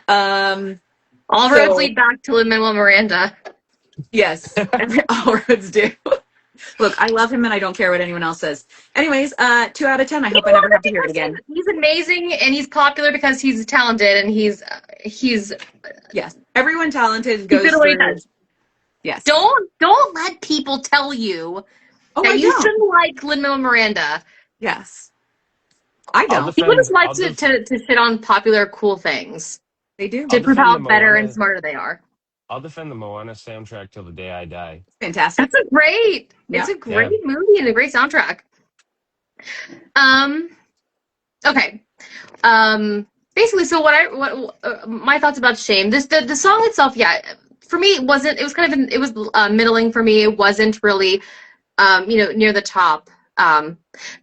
Um, All roads so lead back to Lin-Manuel Miranda. yes, all roads do. Look, I love him and I don't care what anyone else says. Anyways, 2 out of 10. I hope I never have to hear it again. He's amazing and he's popular because he's talented and he's Yes. Everyone talented good goes at what he through. does. Yes. Don't let people tell you Oh, that I you don't. shouldn't like Lin-Manuel Miranda. Yes. I I'll don't. People defend. just like I'll def. to shit on popular, cool things They do. I'll to prove defend how the better and Moana. smarter they are. I'll defend the Moana soundtrack till the day I die. Fantastic. That's a great. It's Yeah. a great Yeah. movie and a great soundtrack. Um. Okay. Basically, so what my thoughts about shame. The song itself, yeah, for me it wasn't. It was kind of it was middling for me. It wasn't really near the top.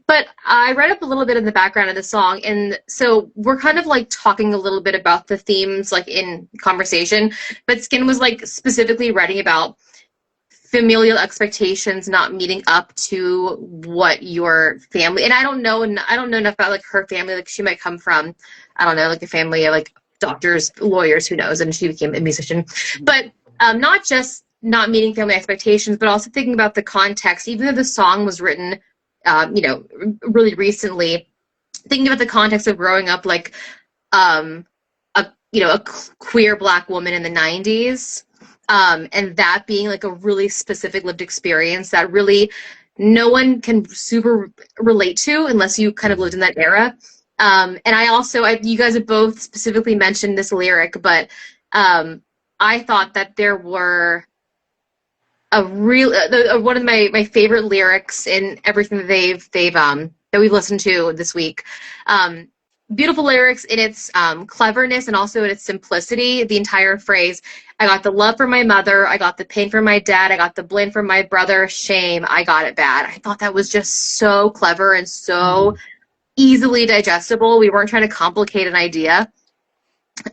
But I read up a little bit in the background of the song, and so we're kind of like talking a little bit about the themes like in conversation. But Skin was like specifically writing about familial expectations not meeting up to what your family, and I don't know enough about like her family. Like she might come from, I don't know, like a family of like doctors, lawyers, who knows, and she became a musician. But not just not meeting family expectations, but also thinking about the context. Even though the song was written really recently, thinking about the context of growing up like a queer Black woman in the 90s, and that being like a really specific lived experience that really no one can super relate to unless you kind of lived in that era. And I also, you guys have both specifically mentioned this lyric, but I thought that there were one of my favorite lyrics in everything that that we've listened to this week. Beautiful lyrics in its cleverness and also in its simplicity. The entire phrase, I got the love from my mother, I got the pain from my dad, I got the blame from my brother, shame, I got it bad. I thought that was just so clever and so easily digestible. We weren't trying to complicate an idea.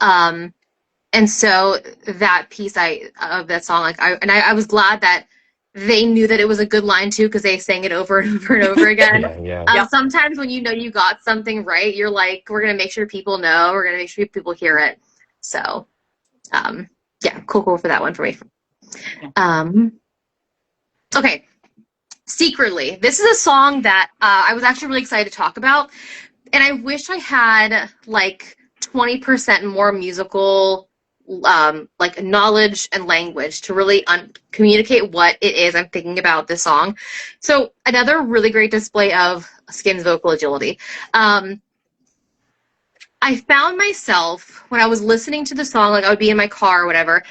And so that piece of that song, I was glad that they knew that it was a good line too, because they sang it over and over and over again. Yeah. Sometimes when you know you got something right, you're like, we're gonna make sure people know, we're gonna make sure people hear it. So, yeah, cool for that one for me. Okay, Secretly. This is a song that I was actually really excited to talk about, and I wish I had like 20% more musical like knowledge and language to really communicate what it is I'm thinking about this song. So another really great display of Skin's vocal agility. I found myself when I was listening to the song, like I would be in my car or whatever,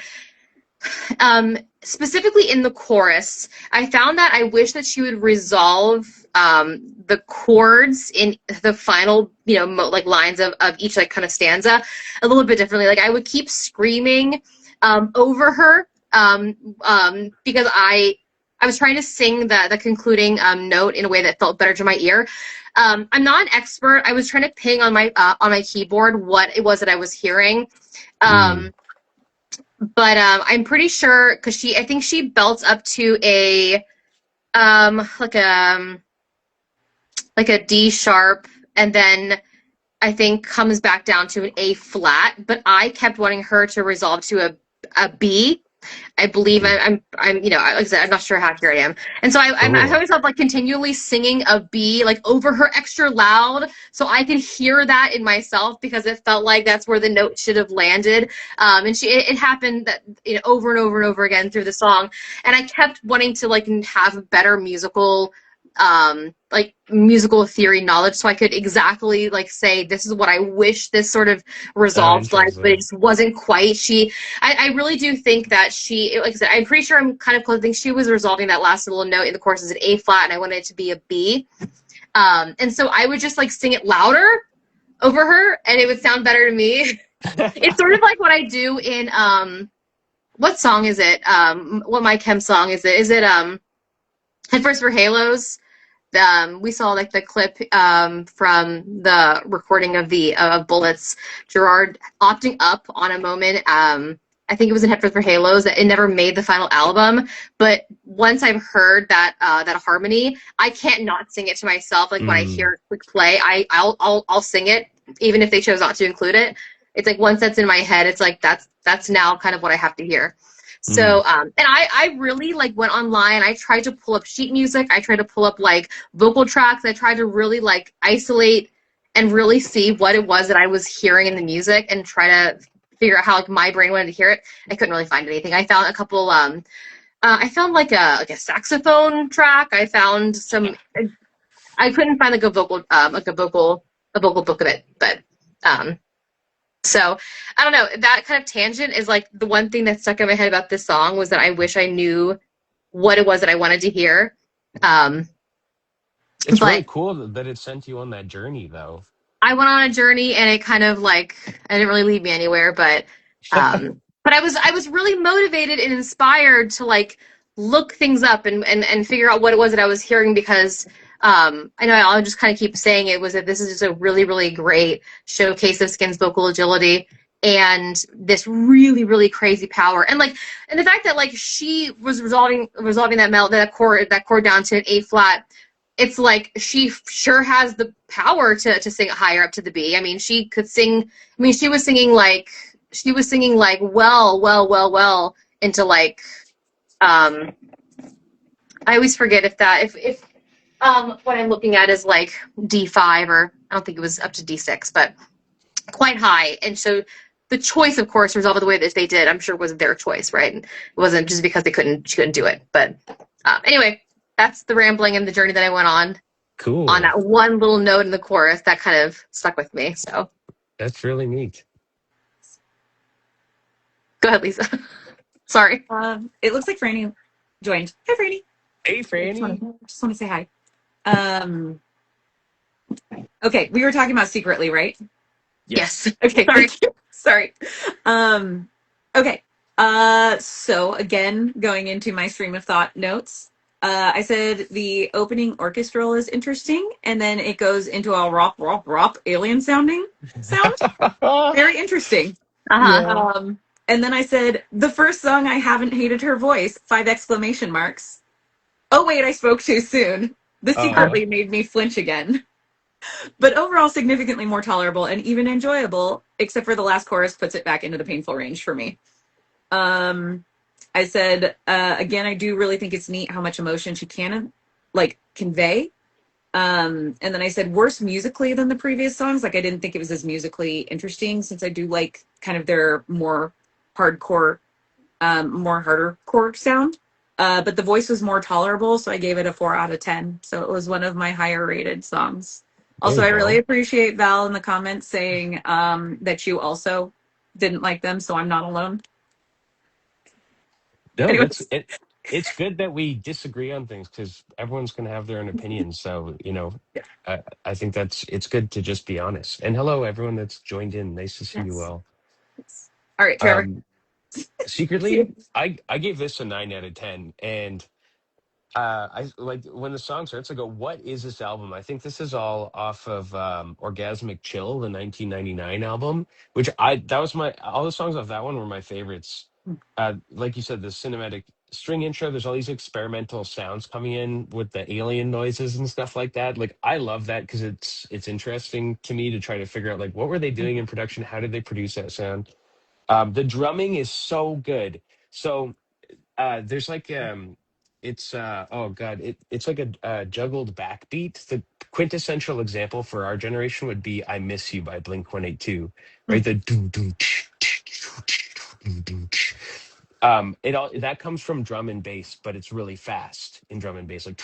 specifically in the chorus, I found that I wish that she would resolve the chords in the final, like lines of each like kind of stanza a little bit differently. Like I would keep screaming over her because I was trying to sing the concluding note in a way that felt better to my ear. I'm not an expert. I was trying to ping on my keyboard what it was that I was hearing. But I'm pretty sure because I think she belts up to a like a D sharp, and then I think comes back down to an A flat. But I kept wanting her to resolve to a B. I believe I'm like I said, I'm not sure how accurate I am, and so I found myself like continually singing a B like over her extra loud, so I could hear that in myself because it felt like that's where the note should have landed. And it happened that over and over and over again through the song, and I kept wanting to like have better musical theory knowledge so I could exactly like say this is what I wish this sort of resolved like, but it just wasn't quite. I really do think that like I said, I'm pretty sure I'm kind of close. I think she was resolving that last little note in the chorus as an A flat, and I wanted it to be a B. And so I would just like sing it louder over her, and it would sound better to me. It's sort of like what I do in what song is it? What My Chem song is it? Is it Head First for Halos? We saw like the clip from the recording of Bullets, Gerard opting up on a moment. I think it was in Head First for Halos. It never made the final album, but once I've heard that harmony, I can't not sing it to myself. Like when I hear it click play, I'll sing it even if they chose not to include it. It's like once that's in my head, it's like that's now kind of what I have to hear. So, and I really like went online. I tried to pull up sheet music. I tried to pull up like vocal tracks. I tried to really like isolate and really see what it was that I was hearing in the music and try to figure out how like my brain wanted to hear it. I couldn't really find anything. I found a couple, I found like a saxophone track. I found some, I couldn't find like a vocal book of it, but, so I don't know, that kind of tangent is like the one thing that stuck in my head about this song was that I wish I knew what it was that I wanted to hear. It's really cool that it sent you on that journey though. I went on a journey and it kind of like, it didn't really lead me anywhere, but I was really motivated and inspired to like look things up and figure out what it was that I was hearing because I know I'll just kind of keep saying it was that this is just a really, really great showcase of Skin's vocal agility and this really, really crazy power. And the fact that like she was resolving that chord down to an A flat, it's like she sure has the power to sing it higher up to the B. I mean, she could sing, I mean, she was singing like well into like, I always forget if what I'm looking at is like D5 or I don't think it was up to D6, but quite high. And so the choice, of course, resolved the way that they did, I'm sure was their choice, right? And it wasn't just because she couldn't do it. But anyway, that's the rambling and the journey that I went on Cool. that one little note in the chorus that kind of stuck with me. So That's really neat. go ahead, Lisa. Sorry. It looks like Franny joined. Hi, Franny. Hey, I just want Franny. to just want to say hi. Um, okay, we were talking about secretly, right? Yes. Yes. Okay, Sorry. thank you. Sorry. Um, okay. So again, going into my stream of thought notes, I said the opening orchestral is interesting, and then it goes into a rop alien sound. Very interesting. Uh-huh. Yeah. And then I said the first song I haven't hated her voice, 5 exclamation marks. Oh wait, I spoke too soon. This Uh, secretly made me flinch again. But overall significantly more tolerable and even enjoyable, except for the last chorus puts it back into the painful range for me. Um, I said again, I do really think it's neat how much emotion she can like convey. And then I said worse musically than the previous songs. Like I didn't think it was as musically interesting since I do like kind of their more hardcore, more harder core sound. But the voice was more tolerable, so I gave it a 4 out of 10. So it was one of my higher rated songs. there Also, you I really go. appreciate Val in the comments saying that you also didn't like them, so I'm not alone. No, that's Anyways, it. It's good that we disagree on things because everyone's going to have their own opinions. So, yeah, I think it's good to just be honest. And hello, everyone that's joined in. Nice to see you yes, all. yes. All right, Trevor. Um, Secretly, I gave this a 9 out of 10, and I like when the song starts. I go, "What is this album?" I think this is all off of "Orgasmic Chill," the 1999 album. Which that was my all the songs off that one were my favorites. Like you said, the cinematic string intro. There's all these experimental sounds coming in with the alien noises and stuff like that. Like I love that because it's interesting to me to try to figure out like what were they doing in production? How did they produce that sound? The drumming is so good. So there's like it's oh god, it's like a juggled backbeat. The quintessential example for our generation would be "I Miss You" by Blink 182, right? The doo doo doo doo. It all that comes from drum and bass, but it's really fast in drum and bass, like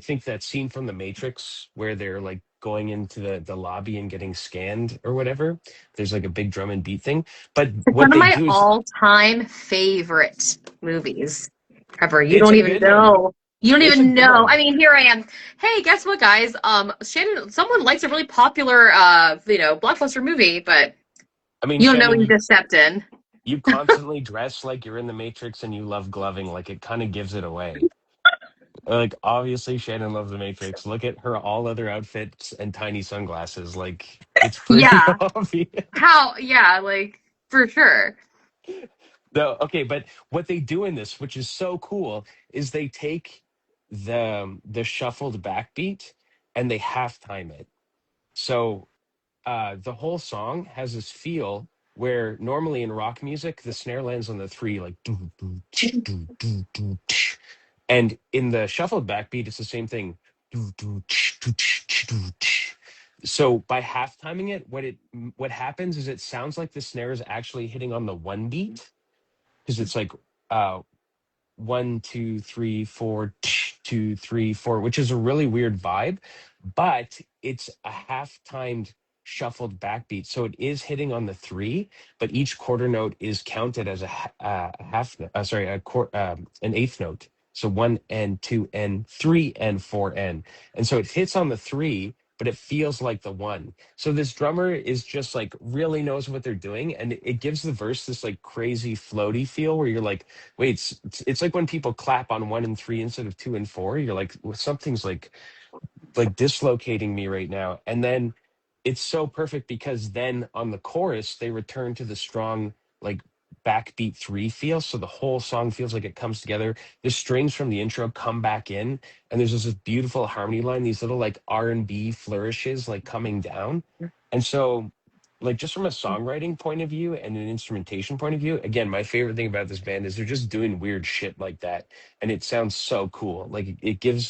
think that scene from The Matrix where they're like going into the lobby and getting scanned or whatever. There's like a big drum and beat thing, but It's one what of they my do is all-time favorite movies. Trevor, you it's don't a even good one. know. You don't It's a even good know. I one. mean, here I am. Hey, guess what, guys? Shannon, someone likes a really popular, blockbuster movie, but I mean, you don't know what Shannon, you just stepped in. you constantly dress like you're in the Matrix and you love gloving, like it kind of gives it away. Like obviously Shannon loves the Matrix. Look at her all other outfits and tiny sunglasses. Like it's pretty Yeah. obvious. How? Yeah, like for sure. No, okay, but what they do in this, which is so cool, is they take the shuffled backbeat and they halftime it. So the whole song has this feel where normally in rock music the snare lands on the three, like doo, doo, tch, doo, doo, doo, tch. And in the shuffled backbeat it's the same thing. Doo, doo, tch, doo, tch, tch, doo, tch. So by half timing it, what happens is it sounds like the snare is actually hitting on the one beat because it's like uh 1 2 3 4 2 3 4, which is a really weird vibe, but it's a half timed shuffled backbeat, so it is hitting on the three, but each quarter note is counted as a half sorry an eighth note, so 1 and 2 and 3 and 4 and so it hits on the three but it feels like the one. So this drummer is just like really knows what they're doing, and it gives the verse this like crazy floaty feel where you're like, wait, it's like when people clap on 1 and 3 instead of 2 and 4. You're like, well, something's like dislocating me right now. And then it's so perfect because then on the chorus they return to the strong like backbeat three feel. So the whole song feels like it comes together. The strings from the intro come back in, and there's this beautiful harmony line, these little like R&B flourishes like coming down. And so like just from a songwriting point of view and an instrumentation point of view, again, my favorite thing about this band is they're just doing weird shit like that, and it sounds so cool. Like it gives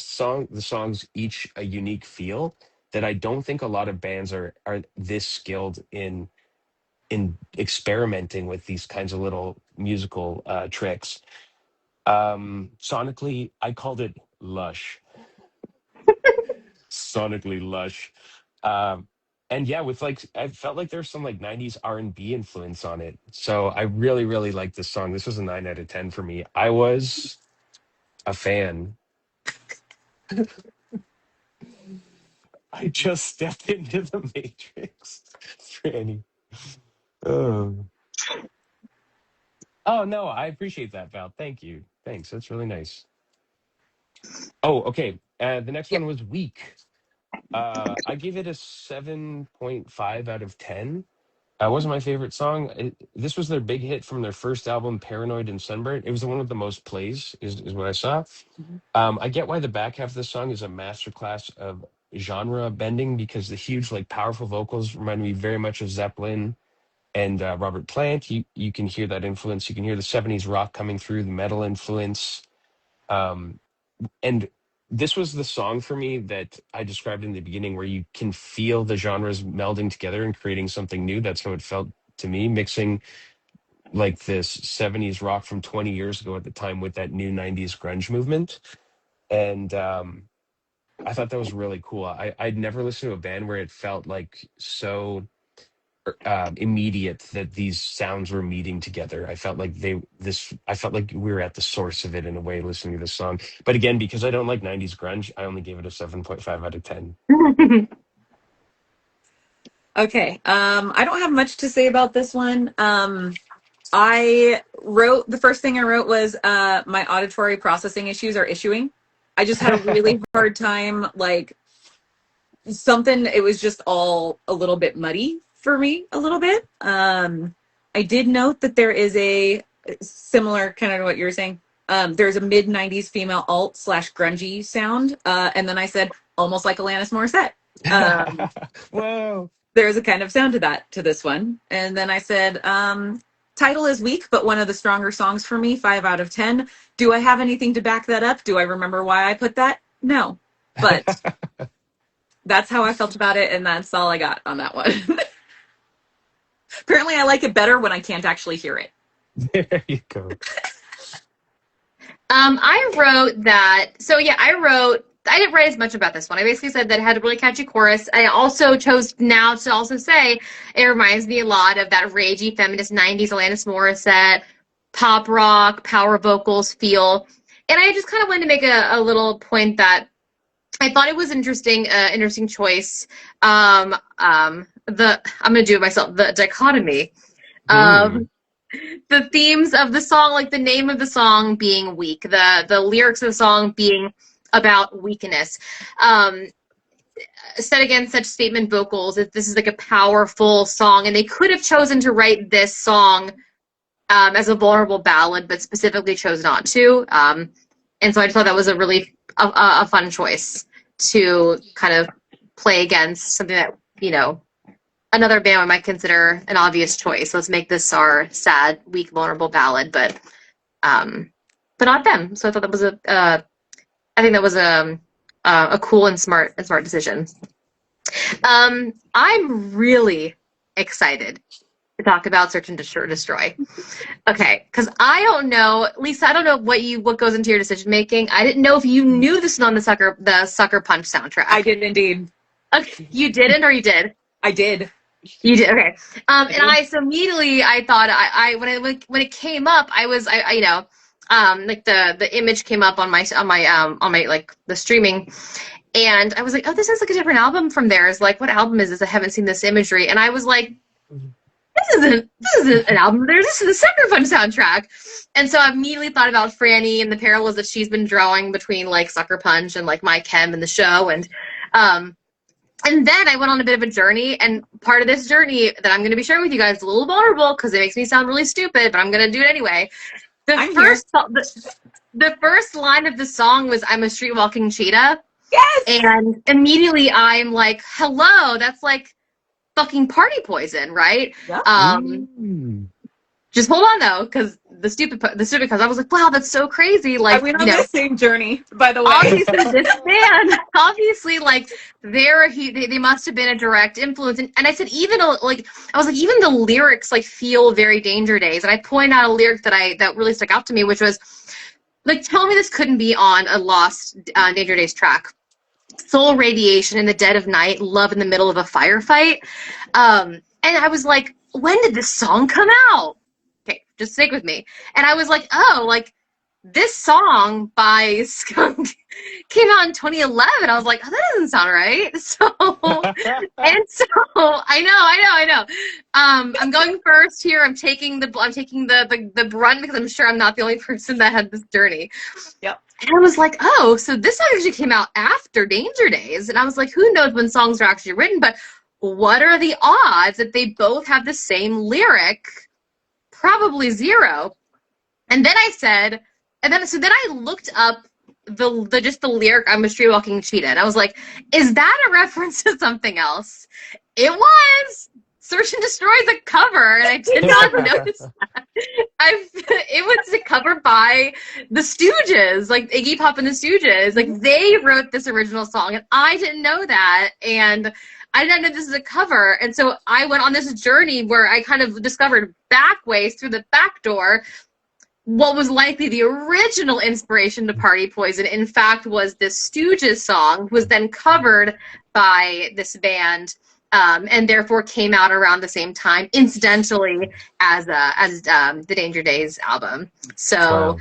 the songs each a unique feel that I don't think a lot of bands are this skilled in experimenting with these kinds of little musical tricks. Sonically, I called it lush. Sonically lush. Um, and yeah, with like I felt like there's some like 90s R&B influence on it. So I really, really like this song. This was a 9 out of 10 for me. I was a fan. I just stepped into the matrix. Franny. Oh. Oh no, I appreciate that, Val. Thank you. Thanks. That's really nice. Oh, okay. The next Yep. one was weak. I gave it a 7.5 out of 10. Wasn't my favorite song. This was their big hit from their first album, Paranoid and Sunburnt. It was the one with the most plays, is what I saw. I get why the back half of the song is a masterclass of genre bending because the huge, like, powerful vocals remind me very much of Zeppelin and Robert Plant. You can hear that influence. You can hear the 70s rock coming through, the metal influence. Um, and this was the song for me that I described in the beginning, where you can feel the genres melding together and creating something new. That's how it felt to me, mixing like this 70s rock from 20 years ago at the time with that new 90s grunge movement. And I thought that was really cool. I'd never listened to a band where it felt like so immediate that these sounds were meeting together. I felt like we were at the source of it in a way listening to this song. But again, because I don't like 90s grunge, I only gave it a 7.5 out of 10. Okay. I don't have much to say about this one. I wrote the first thing I wrote was my auditory processing issues are issuing. I just had a really hard time, like something. It was just all a little bit muddy for me, a little bit. I did note that there is a similar kind of to what you were saying. There's a mid '90s female alt slash grungy sound, and then I said almost like Alanis Morissette. Um, Whoa. there's a kind of sound to that to this one, and then I said title is weak, but one of the stronger songs for me. 5 out of 10. Do I have anything to back that up? Do I remember why I put that? No, but that's how I felt about it, and that's all I got on that one. Apparently, I like it better when I can't actually hear it. There you go. I wrote that. So yeah, I didn't write as much about this one. I basically said that it had a really catchy chorus. I also chose now to also say it reminds me a lot of that ragey feminist '90s Alanis Morissette pop rock power vocals feel. And I just kind of wanted to make a little point that I thought it was interesting choice. I'm gonna do it myself. The dichotomy of Hmm. the themes of the song, like the name of the song being weak, the lyrics of the song being about weakness. Um, Set against such statement vocals, if this is like a powerful song, and they could have chosen to write this song as a vulnerable ballad, but specifically chose not to. And so I just thought that was a really a fun choice to kind of play against something that another band might consider an obvious choice. Let's make this our sad, weak, vulnerable ballad, but not them. So I thought that was I think that was a cool and smart decision. I'm really excited to talk about Search and Destroy. Okay, because I don't know, Lisa. I don't know what goes into your decision making. I didn't know if you knew this was on the Sucker Punch soundtrack. I did indeed. Okay, you didn't, or you did? I did. You did, okay. So immediately I thought when it came up, like the image came up on my like the streaming, and I was like, oh, this is like a different album from theirs. Like, what album is this? I haven't seen this imagery, and I was like, this isn't an album. This is the Sucker Punch soundtrack. And so I immediately thought about Franny and the parallels that she's been drawing between like Sucker Punch and like My Chem and the show, and then I went on a bit of a journey, and part of this journey that I'm going to be sharing with you guys is a little vulnerable because it makes me sound really stupid, but I'm going to do it anyway. The first line of the song was "I'm a street walking cheetah," Yes. and immediately I'm like, "Hello, that's like fucking Party Poison, right?" Yep. Just hold on though, because because I was like, wow, that's so crazy. Like, I went on the same journey, by the way. Obviously, this band, obviously, like they must have been a direct influence. And I said, even the lyrics like feel very Danger Days. And I point out a lyric that really stuck out to me, which was, like, tell me this couldn't be on a Lost Danger Days track. Soul radiation in the dead of night, love in the middle of a firefight. And I was like, when did this song come out? Okay, just stick with me. And I was like, oh, like this song by Skunk came out in 2011. I was like, oh, that doesn't sound right. So, and so I know. I'm going first here. I'm taking the brunt because I'm sure I'm not the only person that had this journey. Yep. And I was like, oh, so this song actually came out after Danger Days. And I was like, who knows when songs are actually written, but what are the odds that they both have the same lyric? Probably zero. And then I said, so then I looked up the lyric I'm a street walking cheetah. And I was like, is that a reference to something else? It was. Search and Destroy is a cover, and I did not notice that. It was a cover by the Stooges, like Iggy Pop and the Stooges. Like they wrote this original song, and I didn't know that. And I didn't know this is a cover. And so I went on this journey where I kind of discovered back ways through the back door what was likely the original inspiration to Party Poison, in fact, was this Stooges song, was then covered by this band, and therefore came out around the same time, incidentally, as the Danger Days album. So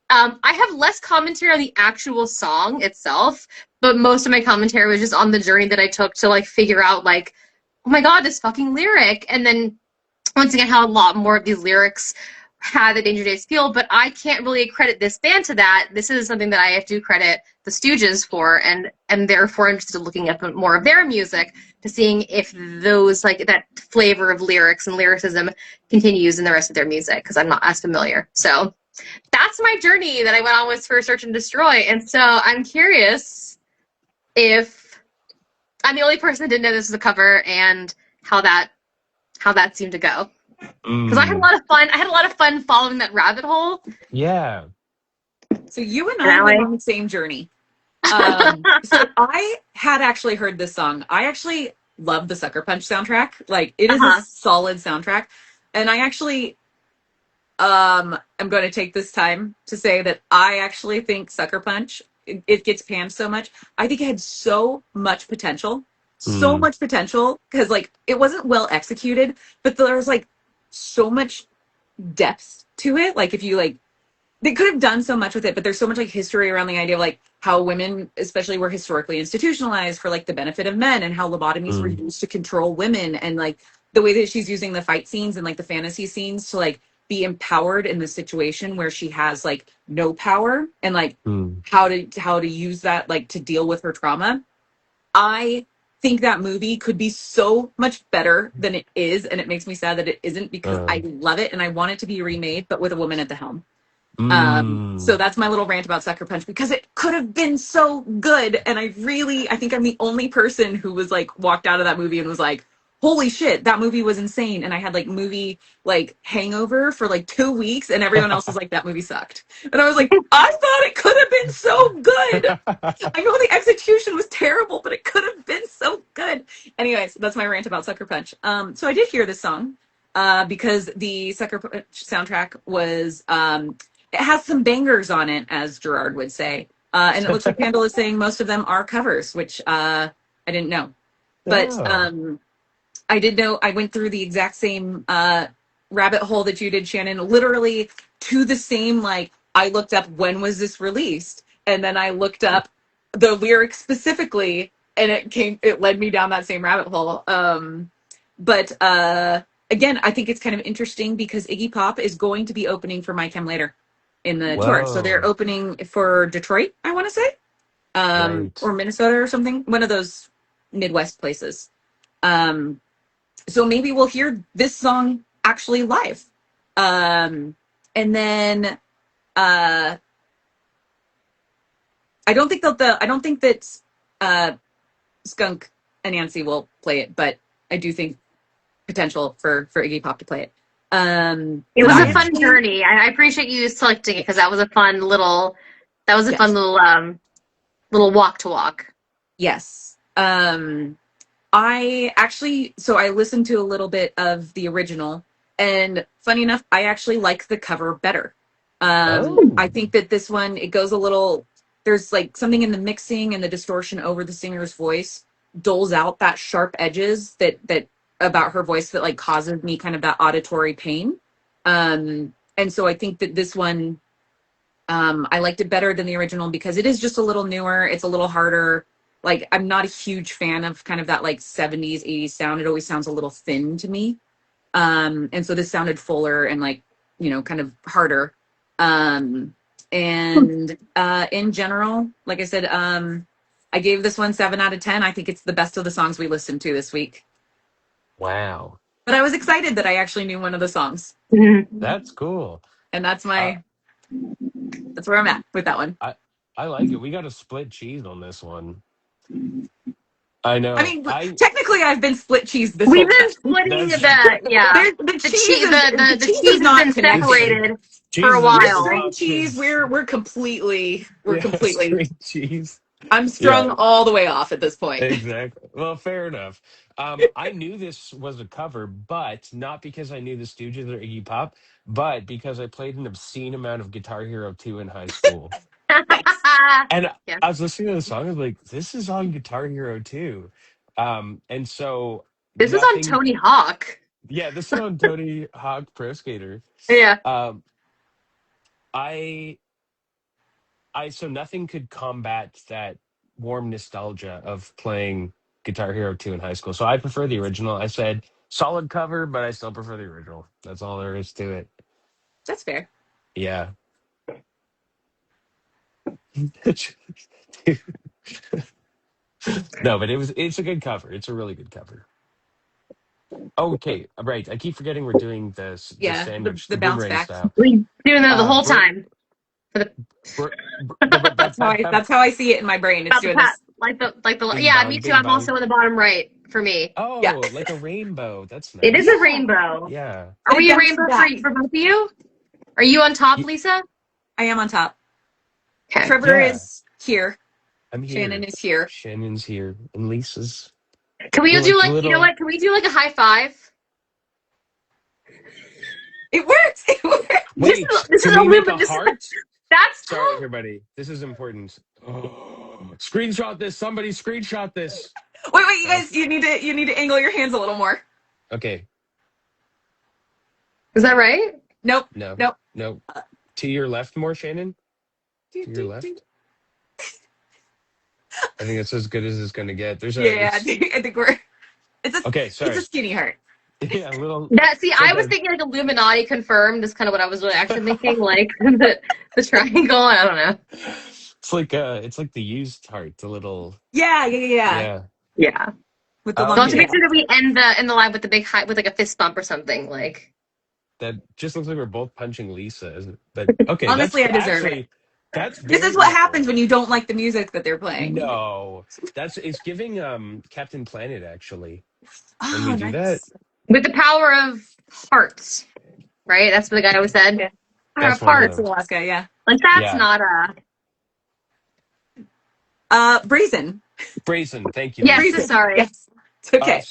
I have less commentary on the actual song itself, but most of my commentary was just on the journey that I took to like figure out like, oh my god, this fucking lyric, and then once again how a lot more of these lyrics had the Danger Days feel, but I can't really credit this band to that. This is something that I have to credit the Stooges for, and therefore interested in looking up more of their music to seeing if those, like, that flavor of lyrics and lyricism continues in the rest of their music, because I'm not as familiar. So that's my journey that I went on with for Search and Destroy, and so I'm curious if I'm the only person that didn't know this was a cover and how that seemed to go. Because I had a lot of fun. I had a lot of fun following that rabbit hole. Yeah. So you and I went on the same journey. So I had actually heard this song. I actually love the Sucker Punch soundtrack. Like it is a solid soundtrack. And I actually am going to take this time to say that I actually think Sucker Punch, it gets panned so much. I think it had so much potential. So much potential because like it wasn't well executed, but there was like so much depth to it. Like if you like they could have done so much with it, but there's so much like history around the idea of like how women especially were historically institutionalized for like the benefit of men, and how lobotomies were used to control women, and like the way that she's using the fight scenes and like the fantasy scenes to like be empowered in the situation where she has like no power, and like how to use that like to deal with her trauma. I think that movie could be so much better than it is, and it makes me sad that it isn't, because I love it and I want it to be remade, but with a woman at the helm. So that's my little rant about Sucker Punch, because it could have been so good, and I think I'm the only person who was like walked out of that movie and was like, holy shit, that movie was insane. And I had like movie like hangover for like 2 weeks, and everyone else was like, that movie sucked. And I was like, I thought it could have been so good. I know the execution was terrible, but it could have been so good. Anyways, that's my rant about Sucker Punch. So I did hear this song because the Sucker Punch soundtrack was it has some bangers on it, as Gerard would say. And it looks like Pandal is saying most of them are covers, which I didn't know. But I did know I went through the exact same rabbit hole that you did, Shannon, literally to the same, like, I looked up when was this released, and then I looked up the lyrics specifically, and it led me down that same rabbit hole. But again, I think it's kind of interesting because Iggy Pop is going to be opening for My Chem Later in the tour. So they're opening for Detroit, I want to say, or Minnesota or something, one of those Midwest places. So maybe we'll hear this song actually live. And then I don't think that Skunk Anansie will play it, but I do think potential for Iggy Pop to play it. It was a fun journey. I appreciate you selecting it, because that was a fun little little walk to walk. Yes. I listened to a little bit of the original, and funny enough, I actually like the cover better. I Oh. think that this one, it goes a little, there's like something in the mixing and the distortion over the singer's voice doles out that sharp edges that about her voice that like causes me kind of that auditory pain. And so I think that this one, I liked it better than the original because it is just a little newer. It's a little harder. Like I'm not a huge fan of kind of that like 70s, 80s sound. It always sounds a little thin to me. And so this sounded fuller and like, kind of harder. Um, and in general, like I said, I gave this one 7 out of 10. I think it's the best of the songs we listened to this week. Wow. But I was excited that I actually knew one of the songs, That's cool. and that's Uh, my that's where I'm at with that one. I like it. We got a split cheese on this one. I I know. mean, technically, I've been split cheese this We've whole been time. splitting That's yeah. The The cheese cheese is the the cheese cheese is has not been connected. separated for cheese a is a The different while. string cheese, option. we're Yeah, completely. straight cheese. I'm Yeah, strung all the way off at this point. exactly. Well, fair enough. I knew this was a cover, but not because I knew the Stooges or Iggy Pop, but because I played an obscene amount of Guitar Hero 2 in high school. Nice. And Yeah. I was listening to the song, I was like, this is on Guitar Hero 2. And so This is on nothing, Tony Hawk. yeah, this is on Tony Hawk Pro Skater. Yeah. Um, I so nothing could combat that warm nostalgia of playing Guitar Hero 2 in high school. So I prefer the original. I said solid cover, but I still prefer the original. That's all there is to it. That's fair. Yeah. No, but it's a good cover. It's a really good cover. Okay, right. I keep forgetting we're doing the Yeah, sandwich, the the bounce boomerang back. style. We doing that the whole Br- time. For the br- br- That's how I see it in my brain. It's about the doing pat this. like the Bing yeah, me bong, too. bing I'm bong. also in the bottom right for me. Yeah. Oh, like a rainbow. That's It is nice. a Yeah. rainbow. Yeah. Are But it we a bounces rainbow back. for both of you? Are you on top, Y- Lisa? I am on top. Okay. Trevor Yeah. is here. I'm Shannon here. is here. Shannon's here, and Lisa's. Can we We're do like the like, you know little. what? Can we do like a high five? It works. It works. Wait, This is can a we make loop. a heart? That's Sorry, everybody. This is important. Screenshot this. Somebody screenshot this. Wait, you Uh, guys, you need to angle your hands a little more. okay. is that right? Nope. No. Nope. No. To your left more, Shannon. Do, To your do, do. left. I think that's as good as it's gonna get. There's a. Yeah, It's I think we're. okay. It's a Sorry. skinny heart. Yeah, a little. That see, It's I like was a. thinking like Illuminati confirmed. That's kind of what I was really actually thinking, like the triangle. I don't know. It's like It's like the used heart. The little. Yeah. Yeah. Yeah. With the Oh, So I have to long okay. make sure tail. that we end the live with the big high with like a fist bump or something. Like That just looks like we're both punching Lisa. But okay, Honestly, I deserve it. that's This very is what happens equal. when you don't like the music that they're playing. No, that's it's giving Captain Planet actually when we Oh, do that. nice. with the power of hearts, right? That's what the guy always said. Yeah. Power of That's one of That's hearts. them. Alaska, yeah. Like that's Yeah, not a Brazen. Brazen. Thank you, yes. Lisa. Brazen. Sorry. Yes. It's okay.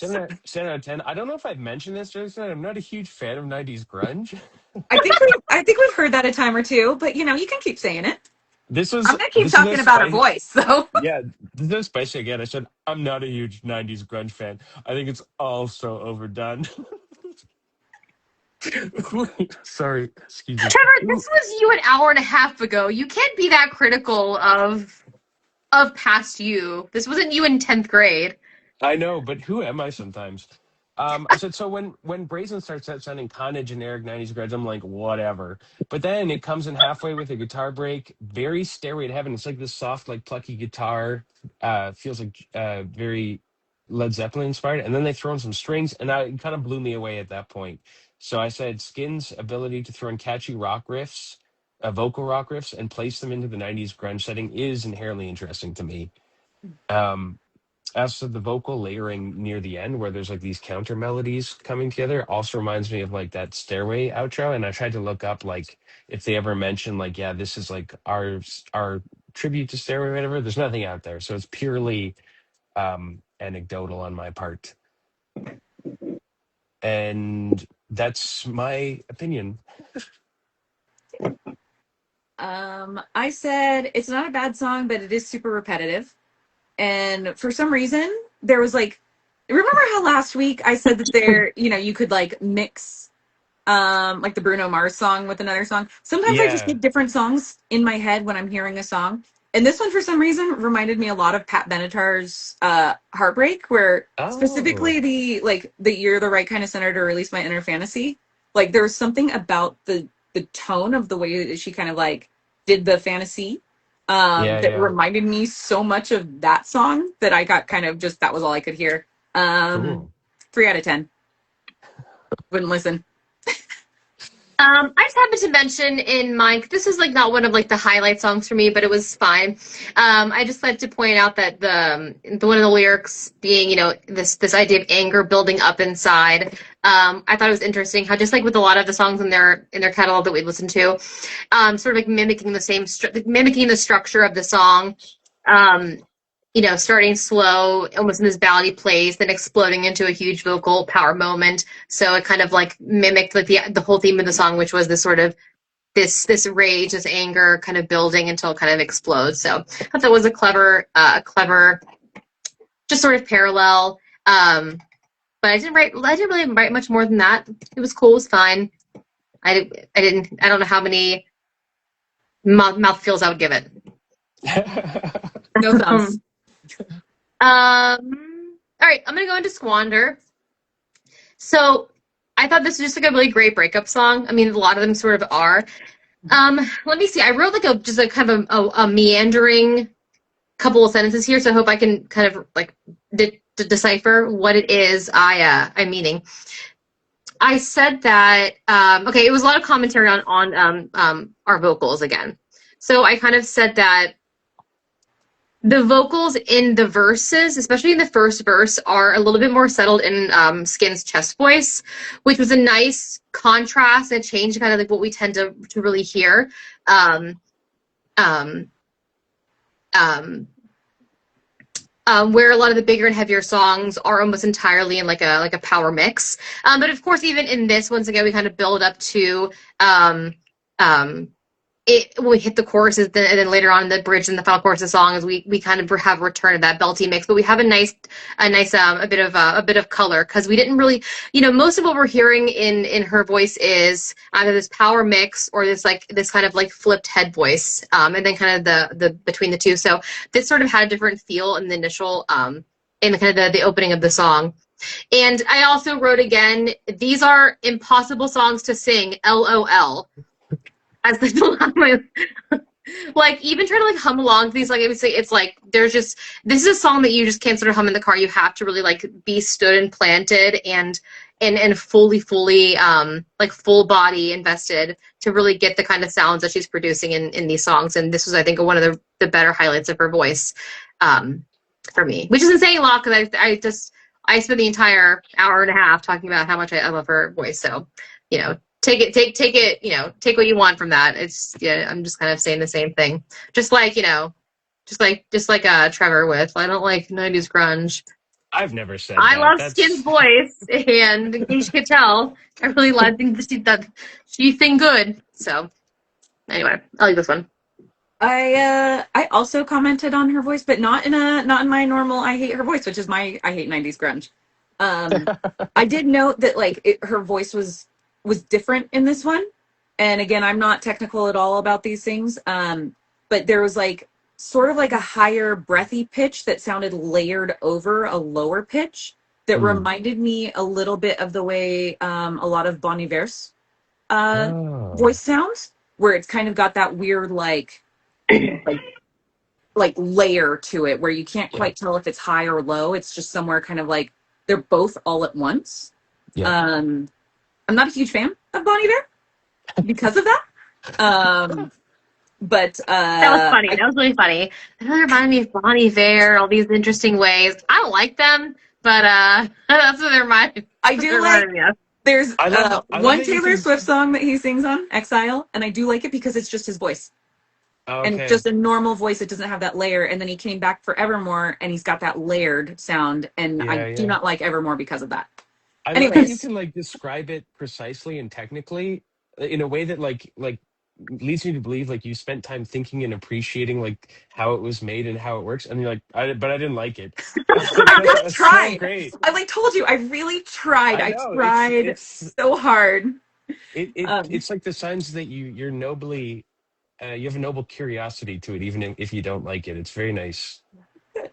7 out of 10. I don't know if I've mentioned this, Jason. I'm not a huge fan of '90s grunge. I think we've heard that a time or two, but you can keep saying it. This I'm was gonna keep this is a talking about her spice. voice, so Yeah, this is a spicy again. I said I'm not a huge '90s grunge fan. I think it's all so overdone. Sorry, excuse me. Trevor, this was you an hour and a half ago. You can't be that critical of past you. This wasn't you in 10th grade. I know, but who am I sometimes? I said so when Brazen starts out sounding kind of generic '90s grunge, I'm like whatever. But then it comes in halfway with a guitar break, very Stairway to Heaven. It's like this soft, like plucky guitar. Feels like very Led Zeppelin inspired, and then they throw in some strings, and it kind of blew me away at that point. So I said Skin's ability to throw in catchy rock riffs, vocal rock riffs, and place them into the '90s grunge setting is inherently interesting to me. Um, as for the vocal layering near the end where there's like these counter melodies coming together also reminds me of like that Stairway outro, and I tried to look up like if they ever mention like yeah this is like our tribute to Stairway or whatever. There's nothing out there, so it's purely anecdotal on my part, and that's my opinion. I said it's not a bad song, but it is super repetitive. And for some reason, there was like, remember how last week I said that there, you could like mix like the Bruno Mars song with another song. Sometimes I just Yeah. get different songs in my head when I'm hearing a song. And this one, for some reason, reminded me a lot of Pat Benatar's "Heartbreak," where Oh. specifically the "You're the Right Kind of Center to Release My Inner Fantasy." Like there was something about the tone of the way that she kind of like did the fantasy Yeah, that yeah. reminded me so much of that song that I got kind of just that was all I could hear. Um, Cool. 3 out of 10. Wouldn't listen. I just happened to mention in my this is like not one of like the highlight songs for me, but it was fine. I just like to point out that the one of the lyrics being, this idea of anger building up inside. I thought it was interesting how just like with a lot of the songs in their catalog that we listened to, sort of like mimicking the structure of the song. Um, starting slow, almost in this ballady place, then exploding into a huge vocal power moment. So it kind of like mimicked like the whole theme of the song, which was this sort of this rage, this anger, kind of building until it kind of explodes. So I thought that was a clever, just sort of parallel. But I didn't really write much more than that. It was cool. It was fine. I didn't. I don't know how many mouth feels I would give it. No thumbs. All right, I'm gonna go into Squander. So I thought this was just like a really great breakup song. I mean, a lot of them sort of are. Let me see. I wrote like just a kind of a meandering couple of sentences here, so I hope I can kind of like decipher what it is I'm meaning. I said that okay, it was a lot of commentary on our vocals again. So I kind of said that the vocals in the verses, especially in the first verse, are a little bit more settled in Skin's chest voice, which was a nice contrast and change to kind of like what we tend to really hear. Um, um, um, where a lot of the bigger and heavier songs are almost entirely in like a power mix. But of course, even in this, once again, we kind of build up to um, um, it when we hit the choruses, and then later on in the bridge and the final chorus of the song, is we kind of have a return of that belty mix, but we have a nice a bit of color because we didn't really, most of what we're hearing in her voice is either this power mix or this kind of like flipped head voice, and then kind of the between the two. So this sort of had a different feel in the initial in the kind of the opening of the song. And I also wrote again, these are impossible songs to sing, LOL, as the like even trying to like hum along to these, like I would say, it's like there's just this is a song that you just can't sort of hum in the car. You have to really like be stood and planted and fully like full body invested to really get the kind of sounds that she's producing in these songs. And this was, I think, one of the better highlights of her voice, um for me, which isn't saying a lot because I spent the entire hour and a half talking about how much I love her voice. So, take it, take what you want from that. It's, yeah, I'm just kind of saying the same thing. Just like, just like Trevor with I don't like 90s grunge. I've never said I that. love Skin's That's voice, and in case you could tell, I really think that she sing good. So anyway, I'll leave this one. I also commented on her voice, but not in my normal I hate her voice, which is my I hate 90s grunge. Um I did note that like her voice was different in this one. And again, I'm not technical at all about these things. But there was like sort of like a higher breathy pitch that sounded layered over a lower pitch that mm. reminded me a little bit of the way a lot of Bon Iver's Oh. voice sounds, where it's kind of got that weird like like layer to it where you can't Yeah. quite tell if it's high or low. It's just somewhere kind of like they're both all at once. Yeah. Um, I'm not a huge fan of Bon Iver because of that. Um, but That was funny. I That was really funny. That really reminded me of Bonnie Iver, all these interesting ways. I don't like them, but that's what they remind. I That's what they do like reminded me of. there's I love one that you Taylor can. Swift song that he sings on Exile, and I do like it because it's just his voice Oh, and okay. just a normal voice. It doesn't have that layer. And then he came back for Evermore, and he's got that layered sound, and I Yeah, do yeah. not like Evermore because of that. I love that you Anyways, can like describe it precisely and technically in a way that like leads me to believe like you spent time thinking and appreciating like how it was made and how it works, and you're like, but I didn't like it. I was like, I that's, really that's so tried. great. I like told you, I really tried. I I know tried so hard. Um, it's like the signs that you're nobly you have a noble curiosity to it, even if you don't like it. It's very nice.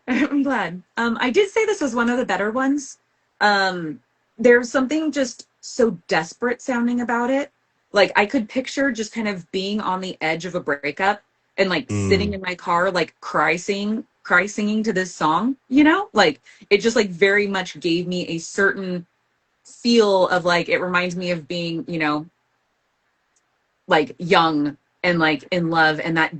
I'm glad. I did say this was one of the better ones. Um, there's something just so desperate sounding about it. Like I could picture just kind of being on the edge of a breakup and like sitting Mm, in my car, like cry singing to this song, Like it just like very much gave me a certain feel of like it reminds me of being, like young and like in love and that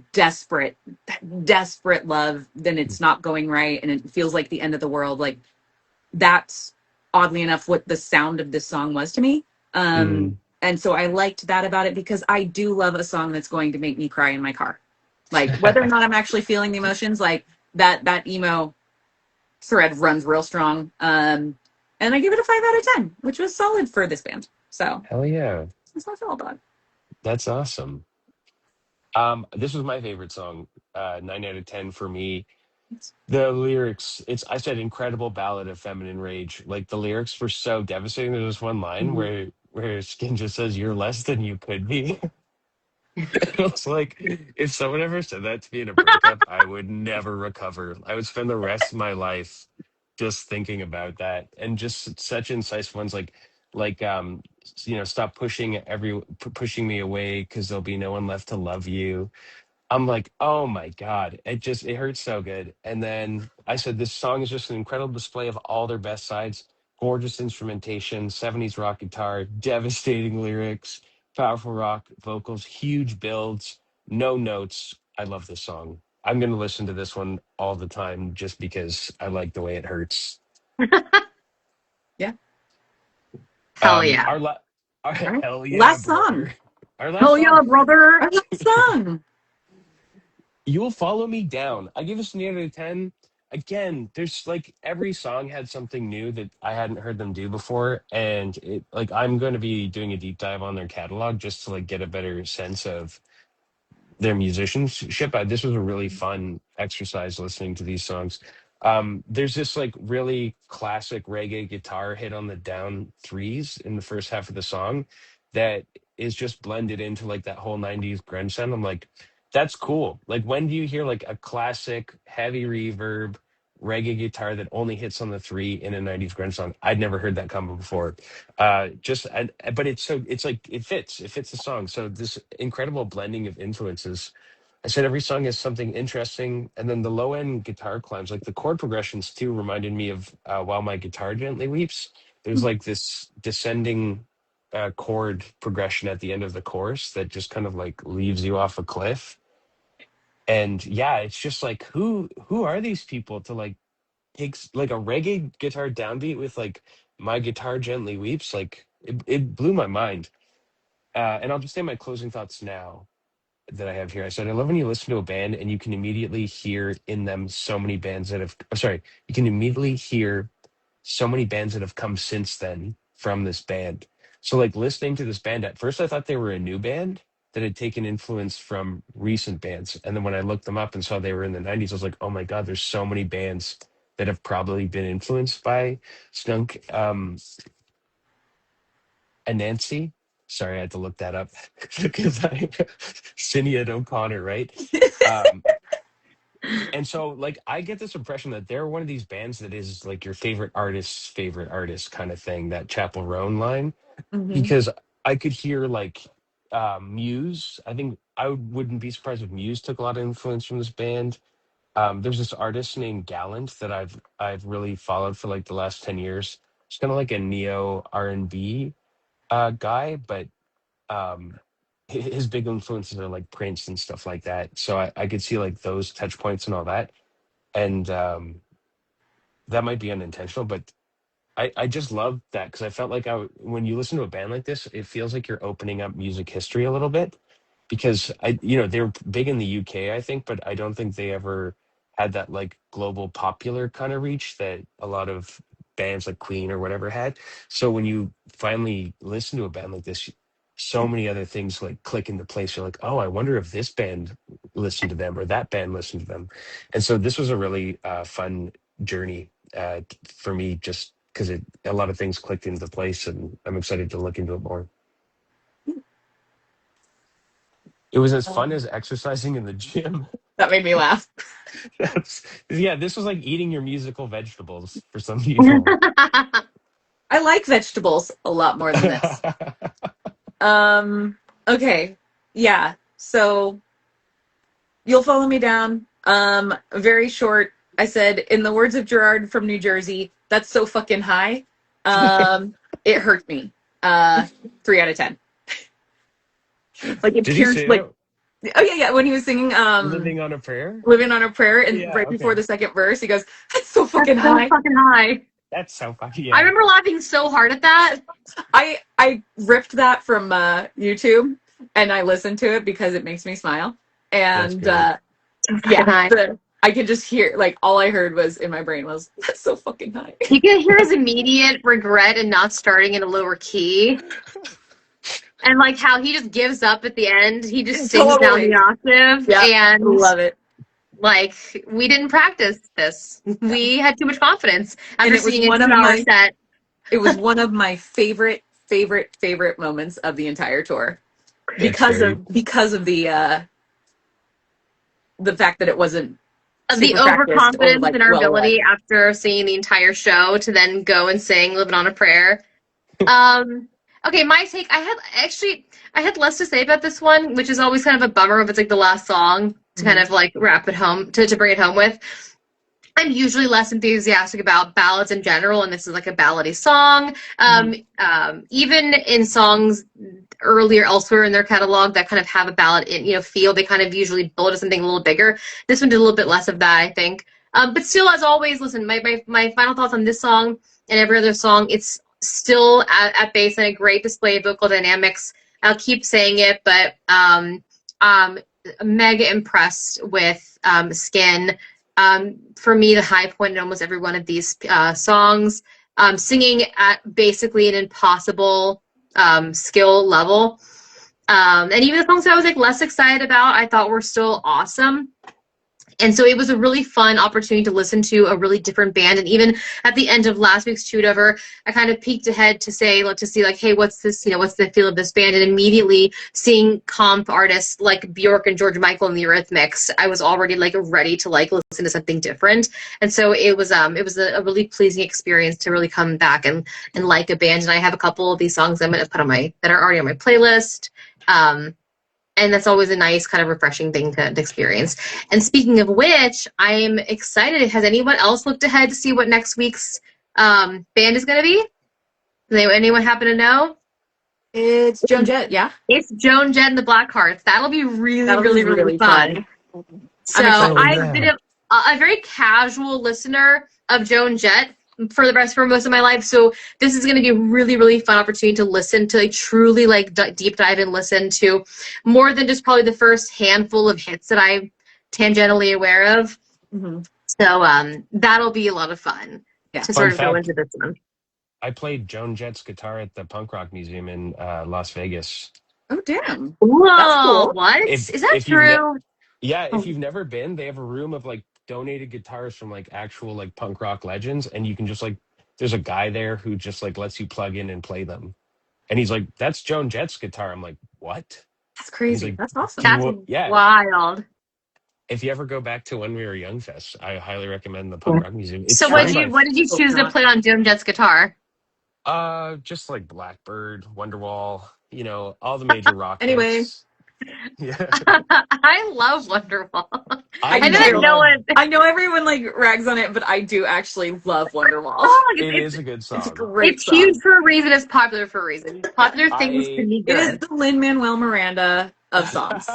desperate love, then it's not going right and it feels like the end of the world. Like that's oddly enough what the sound of this song was to me. mm. And so I liked that about it because I do love a song that's going to make me cry in my car. Like whether or not I'm actually feeling the emotions, like that emo thread runs real strong. And I give it a 5 out of 10, which was solid for this band. So Hell yeah, that's how I feel about it. that's awesome. This was my favorite song. 9 out of 10 for me. The lyrics, it's I said incredible ballad of feminine rage. Like the lyrics were so devastating. There's this one line Mhm. where Skin just says, "You're less than you could be." It was like if someone ever said that to me in a breakup, I would never recover. I would spend the rest of my life just thinking about that, and just such incisive ones like stop pushing me away because there'll be no one left to love you. I'm like, oh my God, it hurts so good. And then I said, this song is just an incredible display of all their best sides. Gorgeous instrumentation, 70s rock guitar, devastating lyrics, powerful rock vocals, huge builds, no notes. I love this song. I'm going to listen to this one all the time just because I like the way it hurts. Yeah. Hell yeah. Our, la- our All right. hell yeah, Last song. brother. Our last Hell song. yeah, brother. Our last song. You will follow me down. I give us an 8 out of 10. Again, there's like every song had something new that I hadn't heard them do before, and I'm going to be doing a deep dive on their catalog just to like get a better sense of their musicianship. This was a really fun exercise listening to these songs. There's this like really classic reggae guitar hit on the down threes in the first half of the song that is just blended into like that whole 90s grunge sound. I'm like, that's cool. Like, when do you hear like a classic heavy reverb reggae guitar that only hits on the three in a 90s grunge song? I'd never heard that combo before. But it's like it fits the song. So this incredible blending of influences. I said every song has something interesting, and then the low end guitar climbs, like the chord progressions too, reminded me of "While My Guitar Gently Weeps." There's like this descending chord progression at the end of the chorus that just kind of like leaves you off a cliff. And yeah, it's just like who are these people to like takes like a reggae guitar downbeat with like "My Guitar Gently Weeps." Like it blew my mind. And I'll just say my closing thoughts now that I have here. I said, I love when you listen to a band and you can immediately hear in them so many bands that have, oh, sorry, you can immediately hear so many bands that have come since then from this band. So, like, listening to this band, at first I thought they were a new band that had taken influence from recent bands. And then when I looked them up and saw they were in the 90s, I was like, oh my God, there's so many bands that have probably been influenced by Skunk. Anansie. Sorry, I had to look that up because I Sinead O'Connor, right? Um, and so like I get this impression that they're one of these bands that is like your favorite artist kind of thing, that Chapel Roan line, Hmm. because I could hear like Muse. I think I wouldn't be surprised if Muse took a lot of influence from this band. There's this artist named Gallant that I've really followed for like the last 10 years. It's kind of like a neo R&B guy, but his big influences are like Prince and stuff like that. So I could see like those touch points and all that. And that might be unintentional, but I just love that because I felt like when you listen to a band like this, it feels like you're opening up music history a little bit because they're big in the UK, I think, but I don't think they ever had that like global popular kind of reach that a lot of bands like Queen or whatever had. So when you finally listen to a band like this, so many other things like click into place. You're like, oh, I wonder if this band listened to them or that band listened to them. And so this was a really fun journey for me, just because a lot of things clicked into place, and I'm excited to look into it more. It was as fun as exercising in the gym. That made me laugh. Yeah, this was like eating your musical vegetables for some people. I like vegetables a lot more than this. Okay. Yeah. So you'll follow me down. Very short. I said, in the words of Gerard from New Jersey, that's so fucking high. It hurt me. 3 out of 10. Like it Did he pierced say like, that? oh yeah, when he was singing Living on a prayer? Living on a Prayer, and Yeah, right before okay. the second verse, he goes, that's so That's fucking so high. fucking high. That's so fucking, I yeah. remember laughing so hard at that. I ripped that from YouTube and I listened to it because it makes me smile. That's And great. yeah, I could just hear, like, all I heard was in my brain was, that's so fucking high. You can hear his immediate regret in not starting in a lower key. And like how he just gives up at the end. He just sings down the octave. Yeah, And love it. like, we didn't practice this. We had too much confidence after it was singing a one of 2-hour my- set. It was one of my favorite moments of the entire tour. Because of the fact that it wasn't The super practiced or, overconfidence like, in our well ability read. after singing the entire show to then go and sing Living on a Prayer. Okay, my take, I had less to say about this one, which is always kind of a bummer if it's like the last song to kind of like wrap it home, to bring it home with. I'm usually less enthusiastic about ballads in general, and this is like a ballady song. Even in songs earlier elsewhere in their catalog that kind of have a ballad feel, they kind of usually build to something a little bigger. This one did a little bit less of that, I think. But still, as always, listen, my final thoughts on this song and every other song, it's still at base and a great display of vocal dynamics. I'll keep saying it, but mega impressed with Skin. For me, the high point in almost every one of these songs, singing at basically an impossible skill level. And even the songs that I was like less excited about, I thought were still awesome. And so it was a really fun opportunity to listen to a really different band. And even at the end of last week's Shoot Over, I kind of peeked ahead to see like, hey, what's this, what's the feel of this band? And immediately seeing comp artists like Bjork and George Michael and the Eurythmics, I was already like ready to like listen to something different. And so it was a really pleasing experience to really come back and like a band. And I have a couple of these songs I'm going to put that are already on my playlist. And that's always a nice kind of refreshing thing to experience. And speaking of which, I'm excited. Has anyone else looked ahead to see what next week's band is going to be? Does anyone happen to know? It's Joan Jett, yeah? It's Joan Jett and the Blackhearts. That'll be really fun. So I've been a very casual listener of Joan Jett for most of my life, so this is going to be a really fun opportunity to listen to, like, truly like deep dive and listen to more than just probably the first handful of hits that I'm tangentially aware of. So that'll be a lot of fun to sort of go into this one. I played Joan Jett's guitar at the Punk Rock Museum in Las Vegas. Oh, damn. Whoa, that's cool. What? Is that true? If you've never been, they have a room of like donated guitars from like actual like punk rock legends, and you can just like, there's a guy there who just like lets you plug in and play them, and he's like, that's Joan Jett's guitar. I'm like, what? That's crazy. Like, that's awesome. That's wild. If you ever go back to When We Were Young Fest, I highly recommend the Punk Rock Museum. So what did you choose to play on Joan Jett's guitar? Just like Blackbird, Wonderwall, all the major rock hits. Yeah. I love Wonderwall. I know everyone like rags on it, but I do actually love Wonderwall. It is a good song. It's a great song. Huge for a reason. It's popular for a reason. Popular things can be good. It is the Lin-Manuel Miranda of songs.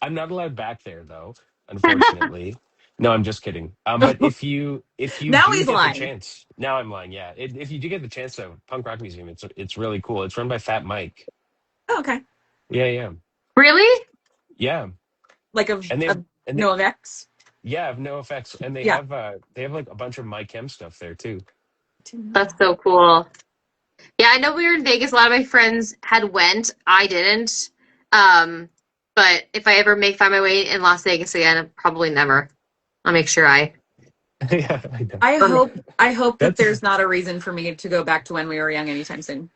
I'm not allowed back there though, unfortunately. No, I'm just kidding. But if you now do he's get lying. the chance, now I'm lying. Yeah, if you do get the chance to Punk Rock Museum, it's really cool. It's run by Fat Mike. Oh, okay. Yeah. Really? Yeah. Like No Effects. Yeah, of No Effects, and they have like a bunch of Mike M stuff there too. That's so cool. Yeah, I know we were in Vegas. A lot of my friends had went. I didn't. Um, but if I ever find my way in Las Vegas again, probably never. I'll make sure I. Yeah, I know. I hope that That's there's not a reason for me to go back to when we were young anytime soon.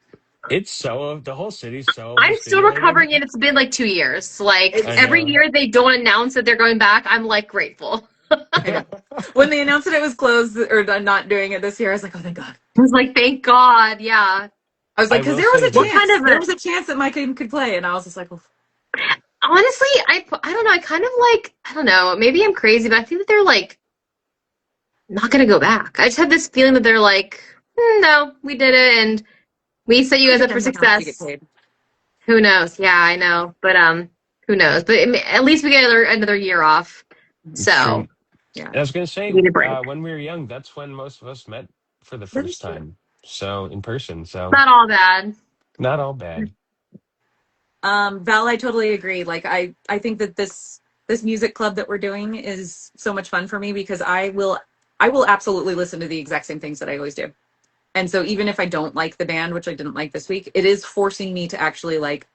it's so the whole city's so I'm still recovering overstimulated. it. It's been like 2 years. Like I It's every know. year they don't announce that they're going back. I'm like grateful. I know. When they announced that it was closed or not doing it this year, I was like, oh thank God. I was like, thank God. Yeah. I was like, I because will there was say a What kind chance. of There a was a chance that my kid could play, and I was just like, well, honestly, I don't know. I kind of like I don't know. Maybe I'm crazy, but I think that they're like not gonna go back. I just have this feeling that they're like, no, we did it, and we set you it guys up for depends on how much you get success. paid. Who knows? Yeah, I know, but who knows? But at least we get another year off. It's true. So Yeah, I was gonna say, we need a break. when we were young, that's when most of us met for the that is first true. time. So in person. So Not all bad. not all bad. Val, I totally agree. Like I think that this music club that we're doing is so much fun for me because I will absolutely listen to the exact same things that I always do. And so even if I don't like the band, which I didn't like this week, it is forcing me to actually like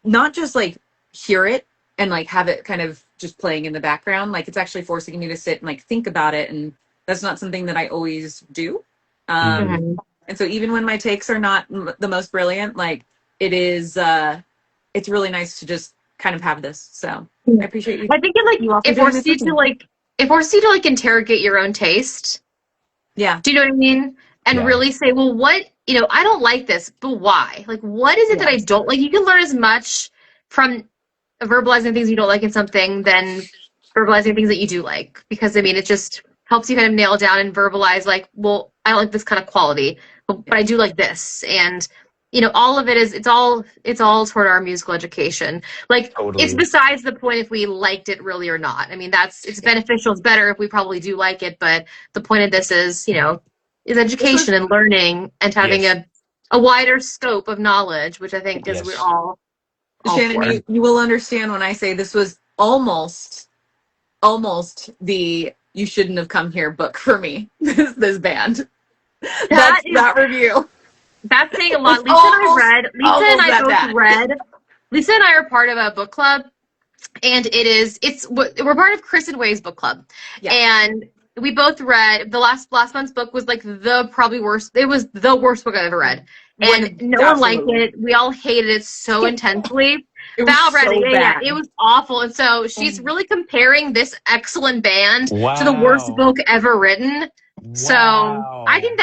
not just like hear it and like have it kind of just playing in the background. Like it's actually forcing me to sit and like think about it. And that's not something that I always do. Hmm. Mhm. And so even when my takes are not the most brilliant, like it is, it's really nice to just kind of have this. So I appreciate you, I think it like you all for it doing forces this you with to me. like it forces you to like interrogate your own taste. Yeah. Do you know what I mean? And Yeah. really say, well, what, I don't like this, but why? Like, what is it that Yeah. I don't like? You can learn as much from verbalizing things you don't like in something than verbalizing things that you do like. Because, I mean, it just helps you kind of nail down and verbalize, like, well, I don't like this kind of quality, but Yeah. I do like this. And, all of it is, it's all toward our musical education. Like, it's Totally. besides the point if we liked it really or not. I mean, it's Yeah. beneficial. It's better if we probably do like it, but the point of this is This education was and learning and having Yes. a wider scope of knowledge, which I think is we're Yes. all Shannon, for. you will understand when I say this was almost the you shouldn't have come here book for me. This band. That is That review that's saying a was lot. Lisa and almost I that both bad. read. Lisa and I are part of a book club, and we're part of Chris and Way's book club, Yeah. and we both read the last month's book was like the probably worst. It was the worst book I've ever read, and no one liked Absolutely. it. We all hated it so intensely. It was Val read it. so Yeah, bad. it was awful. And so she's Um, really comparing this excellent band to the worst Wow. book ever written. So I Wow. think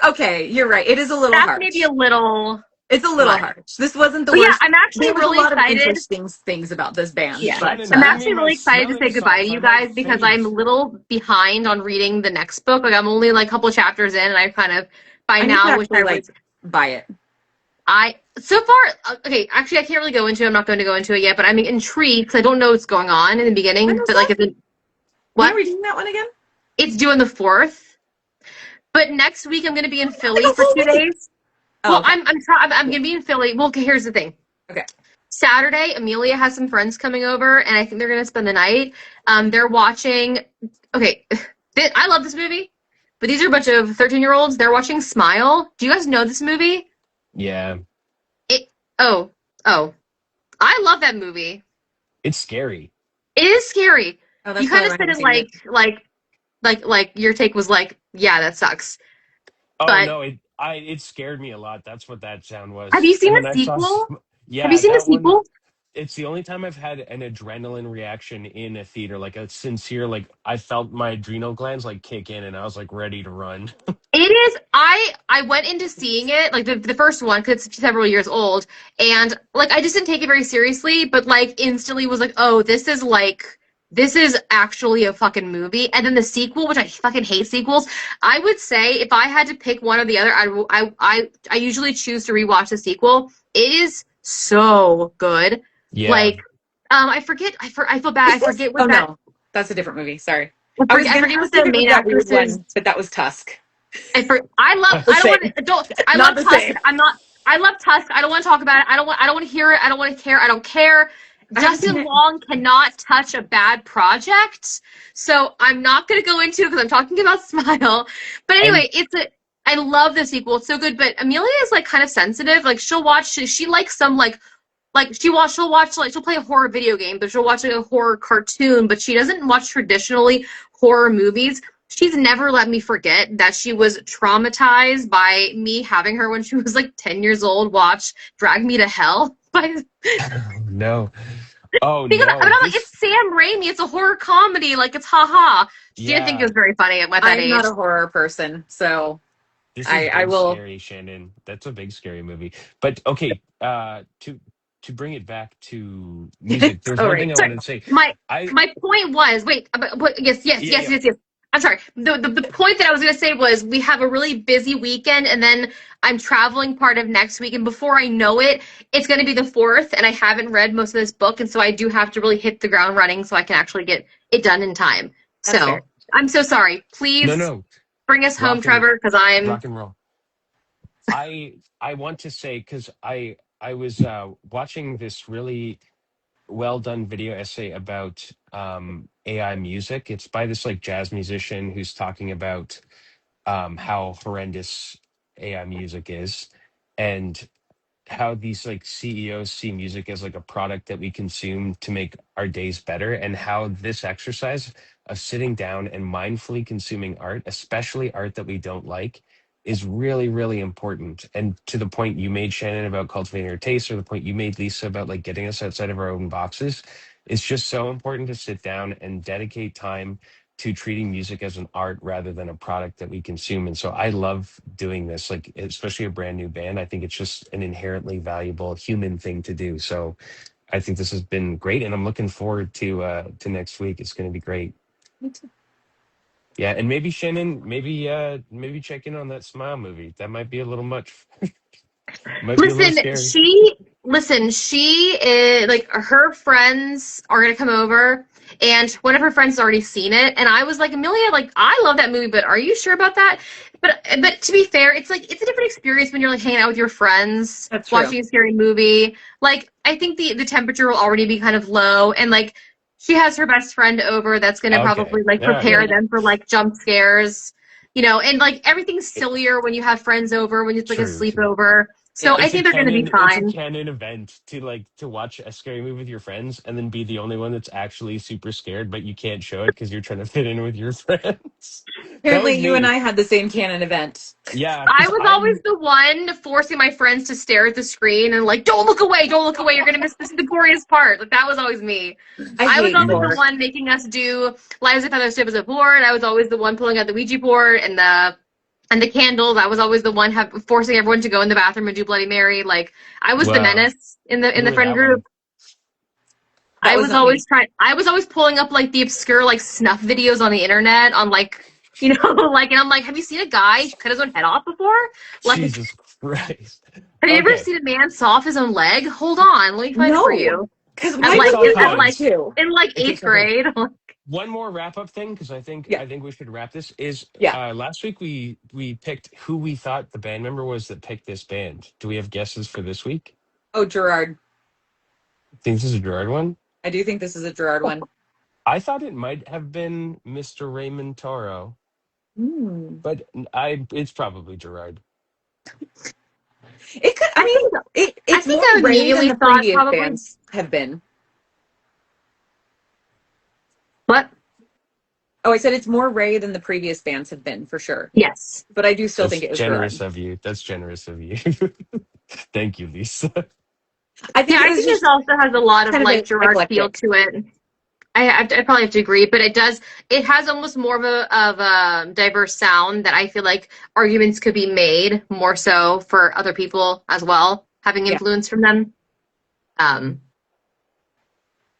okay, you're right. It is a little that's maybe harsh. a little It's a little much. harsh. This wasn't the But yeah, worst. I'm actually There was a really lot of excited. interesting things about this band, Yeah. but Shannon, I'm bring me actually my really excited to smelling say goodbye to salts. I you might guys because I'm a faint. little behind on reading the next book. Like I'm only like a couple chapters in and I kind of by I need to now wish actually I like was buy it. I so far okay, actually I can't really go into it. I'm not going to go into it yet, but I'm intrigued because I don't know what's going on in the When beginning. was But like that? if it When are what? we doing that one again? It's due on the 4th. But next week I'm going to be in Like Philly a for whole 2 days. week. Oh, Well, okay. I'm going to be in Philly. Well, okay, here's the thing. Okay. Saturday, Amelia has some friends coming over, and I think they're going to spend the night. They're watching. Okay, I love this movie, but these are a bunch of 13-year-olds. They're watching Smile. Do you guys know this movie? Yeah. It. Oh, oh, I love that movie. It's scary. It is scary. Oh, You that's kind probably of why I said haven't it seen it. like your take was like, yeah, that sucks. Oh But no, it scared me a lot. That's what that sound have was. you seen And the then I saw sequel? Have you yeah, seen the that one. sequel? It's the only time I've had an adrenaline reaction in a theater, like a sincere, like I felt my adrenal glands like kick in and I was like ready to run. It is. I went into seeing it like the first one because it's several years old, and like I just didn't take it very seriously, but like instantly was like, oh, this is actually a fucking movie. And then the sequel, which I fucking hate sequels, I would say if I had to pick one or the other, I usually choose to rewatch the sequel. It is so good. Yeah. Like, I feel bad. Is I this? forget Oh what that. no, that's a different movie. Sorry. I forget what I was the thinking main of that weird actress's. one, but that was Tusk. I love. The I don't want same. to. Don't. I Not love the Tusk. same. I'm not. I love Tusk. I don't want to talk about it. I don't want to hear it. I don't want to care. I don't care. I haven't seen Justin it. Long cannot touch a bad project, so I'm not going to go into it because I'm talking about Smile. But And anyway, it's a. I love the sequel. It's so good, but Amelia is like kind of sensitive. Like she likes some like she'll watch like she'll play a horror video game, but she'll watch like a horror cartoon, but she doesn't watch traditionally horror movies. She's never let me forget that she was traumatized by me having her when she was like 10 years old watch Drag Me to Hell. By No. Oh because no. I'm like, it's Sam Raimi, it's a horror comedy, like it's haha. She didn't think it Yeah. was very funny at that I'm age. not a horror person, so This is I big will. scary, Shannon. That's a big scary movie. But okay, to bring it back to music, there's one thing Sorry. I Sorry, wanted to say. my I my point was wait, Yeah, yeah. yes. I'm sorry. The point that I was going to say was we have a really busy weekend, and then I'm traveling part of next week, and before I know it, it's going to be the 4th, and I haven't read most of this book, and so I do have to really hit the ground running so I can actually get it done in time. That's fair. So I'm so sorry. No, Please no. bring us home, Rock and Trevor, because I'm rock and roll. I want to say because I was watching this really well done video essay about AI music. It's by this like jazz musician who's talking about how horrendous AI music is, and how these like CEOs see music as like a product that we consume to make our days better, and how this exercise of sitting down and mindfully consuming art, especially art that we don't like, is really, really important. And to the point you made, Shannon, about cultivating our taste, or the point you made, Lisa, about like getting us outside of our own boxes, it's just so important to sit down and dedicate time to treating music as an art rather than a product that we consume. And so I love doing this, like especially a brand new band. I think it's just an inherently valuable human thing to do. So I think this has been great, and I'm looking forward to next week. It's going to be great. Me too. Yeah, and maybe Shannon, maybe check in on that Smile movie. That might be a little much. Might be a little Listen, scary. she is like her friends are gonna come over, and one of her friends has already seen it, and I was like, Amelia, like I love that movie, but are you sure about that? But to be fair, it's like it's a different experience when you're like hanging out with your friends, That's true. watching a scary movie. Like I think the temperature will already be kind of low, and like she has her best friend over that's gonna Okay. probably like All right. prepare them for like jump scares. And like everything's sillier when you have friends over, when it's like a True, true. sleepover. So I think they're going to be It's a fine. canon event to watch a scary movie with your friends and then be the only one that's actually super scared, but you can't show it because you're trying to fit in with your friends. That Apparently, was you and me. I had the same canon event. Yeah, I because was always I'm the one forcing my friends to stare at the screen and like, don't look away, you're going to miss the glorious part. Like that was always me. I I was hate always the horror. mm, one making us do Lives of Feather Step as a board. I was always the one pulling out the Ouija board and the candles. I was always the one forcing everyone to go in the bathroom and do Bloody Mary. Like I was the well, menace in the you were friend that group. one. That was not me. I was always pulling up like the obscure like snuff videos on the internet on like like and I'm like, have you seen a guy cut his own head off before? Like, Jesus Christ. have you ever Okay. seen a man saw off his own leg? Hold on, let me find it for No, you. because At why Takes like would off you at want like hands. to? in like It eighth takes off hands. grade. One more wrap up thing, because Yeah. I think we should wrap this. Is Yeah. last week we picked who we thought the band member was that picked this band. Do we have guesses for this week? Oh, Gerard. Think this is a Gerard one? I do think this is a Gerard one. I thought it might have been Mr. Raymond Toro, Hmm. but I it's probably Gerard. It could. I I mean, think I it's think more I Ray than immediately the thought previous probably bands have been. what? Oh, I said it's more Ray than the previous bands have been for sure. Yes. But I do still That's think it was generous Gerard. of you. That's generous of you. Thank you, Lisa. I Yeah, think it I was think this just also has a lot of kind of like Gerard feel eclectic. to it. I probably have to agree, but it has almost more of a diverse sound that I feel like arguments could be made more so for other people as well, having Yeah. influence from them. Um,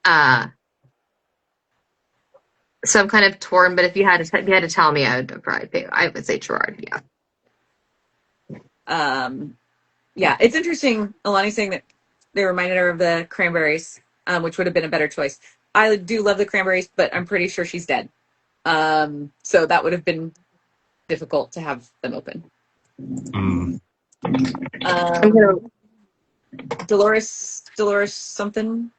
uh, so I'm kind of torn, but if you had to tell me, I would say Gerard. Yeah. Um, yeah, it's interesting. Alani's saying that they reminded her of the Cranberries, which would have been a better choice. I do love the Cranberries, but I'm pretty sure she's dead. So that would have been difficult to have them open. Mm. I'm gonna Um, Dolores something.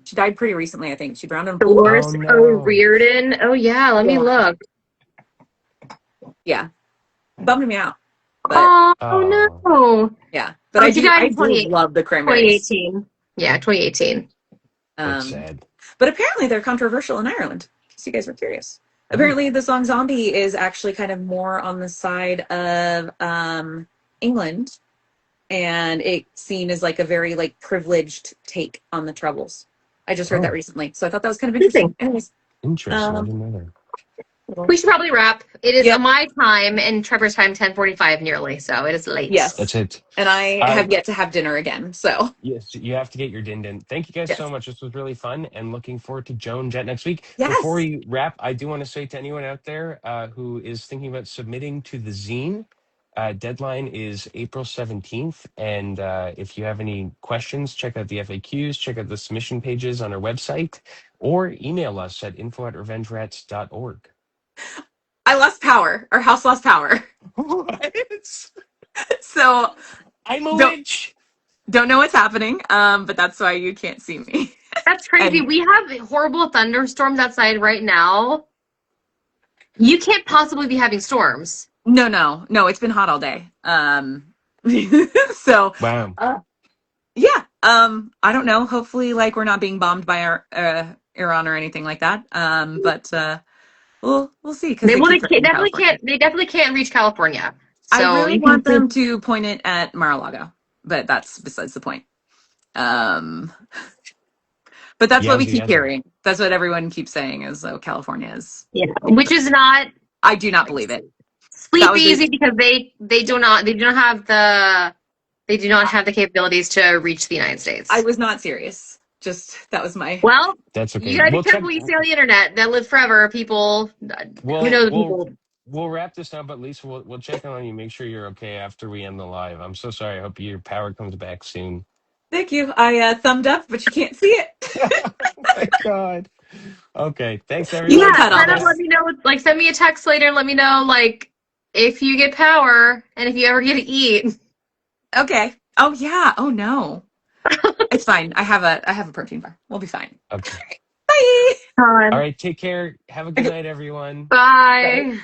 She died pretty recently, I think. She drowned in a pool. Oh Dolores no. O'Riordan. Oh yeah, let me Yeah. look. Yeah. bummed me out. But Oh Oh, no. yeah, but Oh, she died I in do love the Cranberries. 2018. Yeah, 2018. that's Um, sad. but apparently they're controversial in Ireland. In case you guys were curious. Oh, Apparently, the song "Zombie" is actually kind of more on the side of England, and it's seen as like a very like privileged take on the Troubles. I just heard that oh, recently, so I thought that was kind of interesting. Interesting. Anyways, interesting. I um, didn't know that. We should probably wrap. It is yep, my time and Trevor's time, 10:45 nearly, so it is late. That's yes, it. and I Uh, have yet to have dinner again. So yes, you have to get your din din. Thank you guys so yes, much. This was really fun, and looking forward to Joan Jet next week. Before yes. we wrap, I do want to say to anyone out there who is thinking about submitting to the zine, deadline is April 17th. And if you have any questions, check out the FAQs, check out the submission pages on our website, or email us at info@revengerats.org. I lost power. Our house lost power. What? So I'm a don't witch. don't know what's happening. But that's why you can't see me. That's crazy. And We have horrible thunderstorms outside right now. You can't possibly be having storms. no, it's been hot all day. So Wow. uh, yeah. I don't know. Hopefully, like we're not being bombed by our Iran or anything like that. But we'll see because They they well, keep threatening California. they definitely can't reach California. I So really you can want them to point it at Mar-a-Lago, but that's besides the point. Um, but that's what we Yazzie, keep yazzie. hearing. That's what everyone keeps saying is California is. yeah, which is not I do not believe it. That sleep was it. easy because they do not have the capabilities to reach the United I States. was not serious. Just that was my. Well, That's you okay. gotta be We'll check. careful what you say on the internet. That live forever, people. Who We'll knows we'll people? we'll wrap this up, but Lisa, we'll check in on you. Make sure you're okay after we end the live. I'm so sorry. I hope your power comes back soon. Thank you. I thumbed up, but you can't see it. Oh my God. Okay. Thanks, You can Yeah, everyone. cut all kind of let this. me know. Like, send me a text later and let me know, like, if you get power and if you ever get to eat. Okay. Oh yeah. Oh no. It's fine. I have a protein bar. We'll be fine. Okay. Bye. All Time. right. Take care. Have a good night, everyone. Bye. Bye.